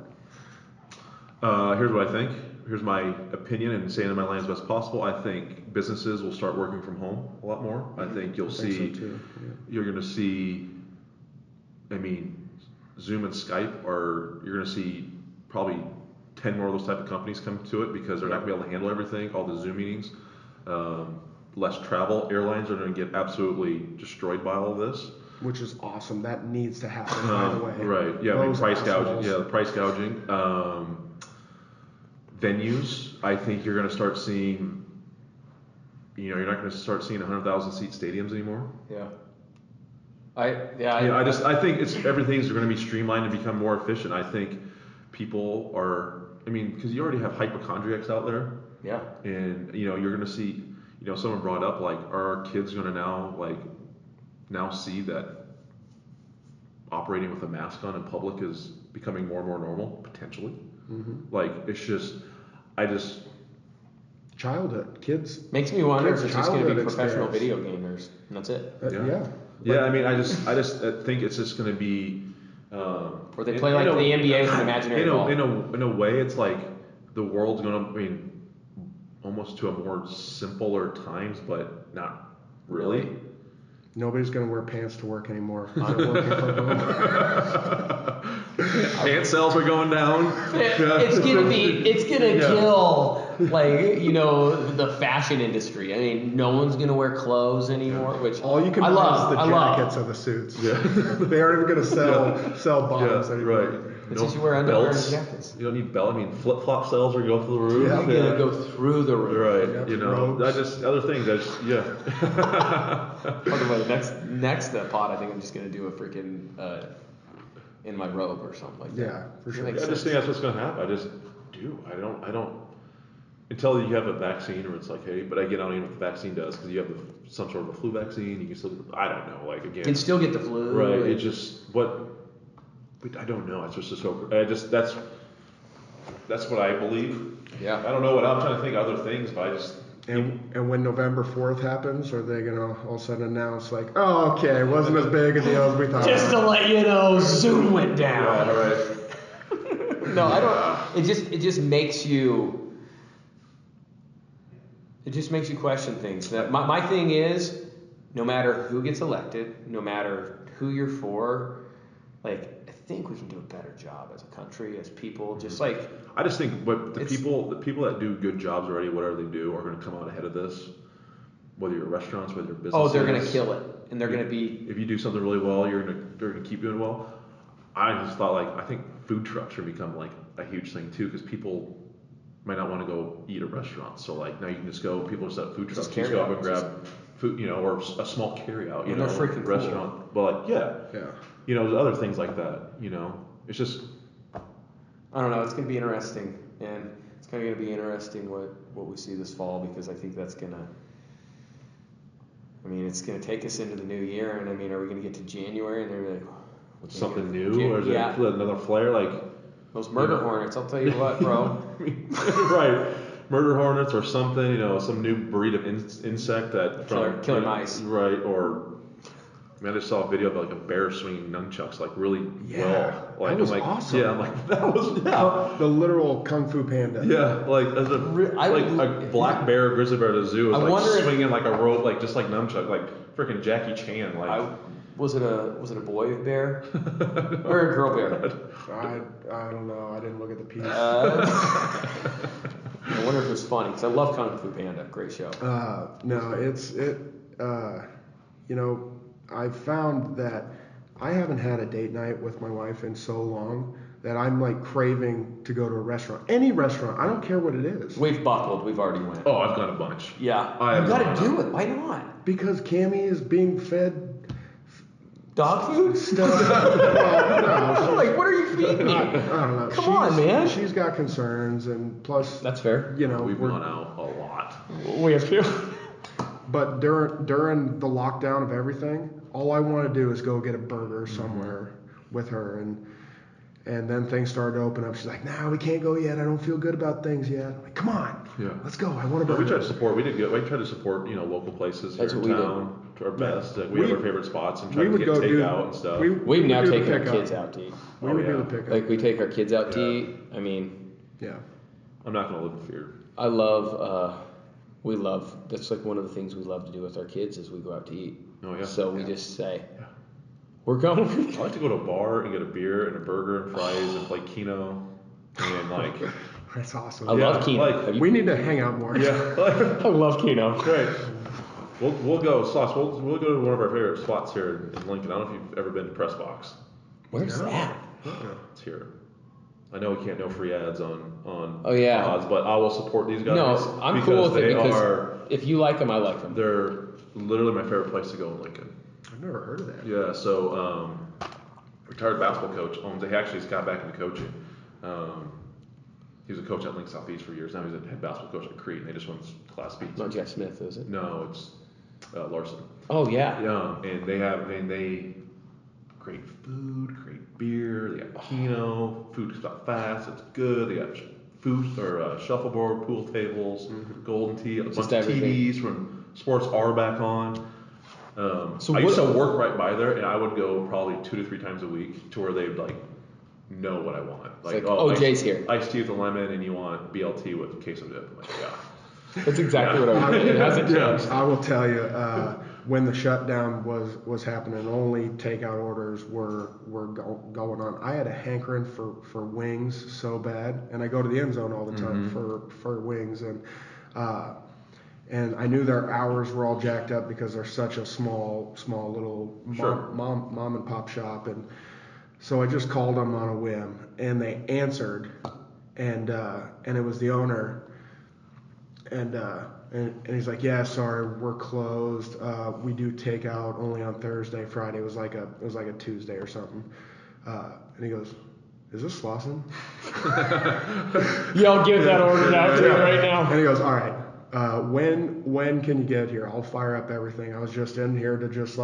Here's what I think. Here's my opinion and saying in my line as best possible. I think businesses will start working from home a lot more. I think you'll see. So too. Yeah. You're going to see. I mean, Zoom and Skype you're going to see probably 10 more of those type of companies come to it because they're not going to be able to handle everything, all the Zoom meetings, less travel. Airlines are going to get absolutely destroyed by all of this. Which is awesome. That needs to happen, by the way. Right. Yeah. Price gouging. Yeah, the price gouging. Venues, I think you're going to start seeing, you're not going to start seeing 100,000 seat stadiums anymore. Yeah. I think everything's going to be streamlined and become more efficient. I think people because you already have hypochondriacs out there. Yeah. And you're going to see, someone brought up like, are our kids going to now see that operating with a mask on in public is becoming more and more normal potentially? Mm-hmm. Like childhood kids makes me wonder if it's just going to be professional video gamers and that's it. Yeah, I mean, I just think it's just going to be. Or they play the NBA with an imaginary ball. In a way, it's like the world's going to, almost to a more simpler times, but not really. Nobody's going to wear pants to work anymore. Working from home. Pant sales are going down. It's gonna kill the fashion industry. I mean, no one's gonna wear clothes anymore. Which all you can buy is the jackets of the suits. Yeah. They aren't even gonna sell bottoms anymore. Right. It's just you wear underwear and jackets. You don't need belts. I mean, flip-flop sales are going through the roof. Yeah. You're gonna go through the roof. Right. Robes. Other things. By the way, next pod, I think I'm just gonna do a freaking in my robe or something like that. Yeah, for sure. I just think that's what's gonna happen. I just do. I don't. Until you have a vaccine, or it's like, hey, but again, I don't even know what the vaccine does because you have some sort of a flu vaccine. You can still. I don't know. Like again. You can still get the flu. Right. It just But I don't know. It's just so. That's what I believe. Yeah. I don't know what I'm trying to think of other things, but I just. And when November 4th happens, are they gonna all of a sudden announce like, oh, okay, it wasn't as big a deal as we thought? Just to let you know, Zoom went down. Yeah, right. No, I don't. It just makes you. It just makes you question things. My thing is, no matter who gets elected, no matter who you're for, like, I think we can do a better job as a country, as people. Just like. I just think the people that do good jobs already, whatever they do, are going to come out ahead of this. Whether you're restaurants, whether you're businesses. Oh, they're going to kill it, and they're going to be. If you do something really well, they're going to keep doing well. I just thought I think food trucks should become like a huge thing too, because people might not want to go eat at restaurants. So now you can just go. People just at food trucks. Just go up and grab food, or a small carry out, they're freaking restaurant. Cool. But yeah. There's other things like that. It's just. I don't know. It's going to be interesting, and it's kind of going to be interesting what we see this fall, because I think that's going to. it's going to take us into the new year, and are we going to get to January and they're like something new, or is it another flare those murder hornets? I'll tell you what, bro. Right, murder hornets or something. Some new breed of insect that killer mice. Right, or. I just saw a video of a bear swinging nunchucks really well. That was awesome. Yeah, that was the literal Kung Fu Panda. Yeah, as a black bear, grizzly bear at a zoo was swinging like a rope, just like nunchuck, freaking Jackie Chan. Was it a boy bear or a girl bear? I don't know. I didn't look at the piece. I wonder if it was funny, because I love Kung Fu Panda. Great show. No, I found that I haven't had a date night with my wife in so long that I'm craving to go to a restaurant. Any restaurant. I don't care what it is. We've buckled. We've already went. Oh, I've gone a bunch. Yeah. You got to do it. Why not? Because Cammie is being fed dog food stuff. No, what are you feeding me? I don't know. Come on, man. She's got concerns, and plus. That's fair. We've gone out a lot. We have to. But during the lockdown of everything, all I want to do is go get a burger somewhere with her, and then things started to open up. She's like, "No, we can't go yet. I don't feel good about things yet." I'm like, "Come on, let's go. I want a burger." We try to support. We try to support local places here in town to our best. We have our favorite spots and try to get takeout and stuff. We've now taken our kids out to eat. We would do the pickup. We take our kids out to eat. Yeah. I'm not gonna live in fear. I love. We love. That's one of the things we love to do with our kids is we go out to eat. Oh yeah. So we just say, we're going. I like to go to a bar and get a beer and a burger and fries and play Keno and That's awesome. I love Keno. We need to hang out more. Yeah. I love Keno. Great. We'll go, Sauce. We'll go to one of our favorite spots here in Lincoln. I don't know if you've ever been to Press Box. Where's that? It's here. I know we can't know free ads on pods, but I will support these guys. No, I'm cool with it because if you like them, I like them. They're literally my favorite place to go in Lincoln. I've never heard of that. Yeah, so retired basketball coach owns. He actually got back into coaching. He was a coach at Link Southeast for years. Now he's a head basketball coach at Crete, and they just won Class B. Not Jeff Smith, is it? No, it's Larson. Oh yeah. Yeah, and they great food, great beer. They got Keno. Food's got fast. It's good. They got food or shuffleboard, pool tables, golden tee, a bunch of TVs when sports are back on. I used to work right by there, and I would go probably 2 to 3 times a week to where they'd know what I want. Jay's here. Iced tea with a lemon, and you want BLT with queso dip. I'm like, yeah. That's exactly what I want. It hasn't changed. I will tell you, when the shutdown was happening, only takeout orders were going on. I had a hankering for wings so bad, and I go to the end zone all the time for wings, and I knew their hours were all jacked up because they're such a small little mom and pop shop, and so I just called them on a whim, and they answered, and it was the owner, and he's like, "Yeah, sorry, we're closed. We do takeout only on Thursday, Friday." It was like a Tuesday or something, and he goes, "Is this Slauson?" Yeah, I'll give that order out to you right now. And he goes, "All right. When can you get here? I'll fire up everything." I was just in here to just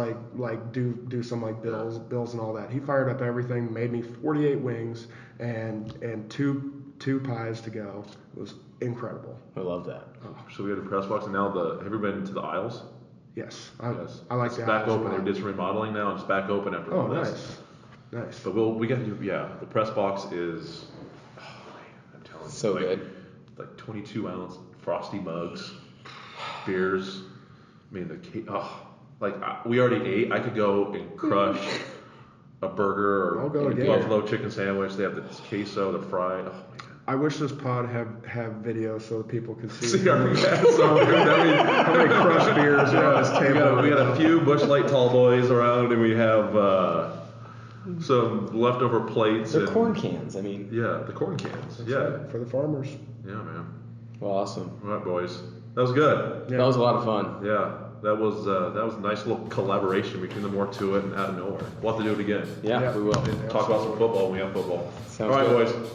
do some bills and all that. He fired up everything, made me 48 wings and two pies to go. It was incredible. I love that. So we had the press box, and now have you been to the aisles? Yes, Yes. I like it's that. back open. They did some remodeling now, and it's back open after all this. Nice. But we got to do, the press box is, oh man, I'm telling you. So good. Like 22 ounce frosty mugs, beers. I mean, the cake, we already ate. I could go and crush a burger I'll go or a again. buffalo chicken sandwich. They have the queso, the fried. Oh my God. I wish this pod have video so that people can see See, how many crushed beers are on this table. We got a few Busch Light tall boys around, and we have some leftover plates. They're corn cans. I mean. Yeah, the corn cans. That's yeah. right, for the farmers. Yeah, man. Well, awesome. All right, boys. That was good. Yeah. That was a lot of fun. Yeah, that was a nice little collaboration between the More To It and Out of Nowhere. We'll have to do it again. Yeah, we will. Talk about some football when we have football. Sounds All right, good. boys.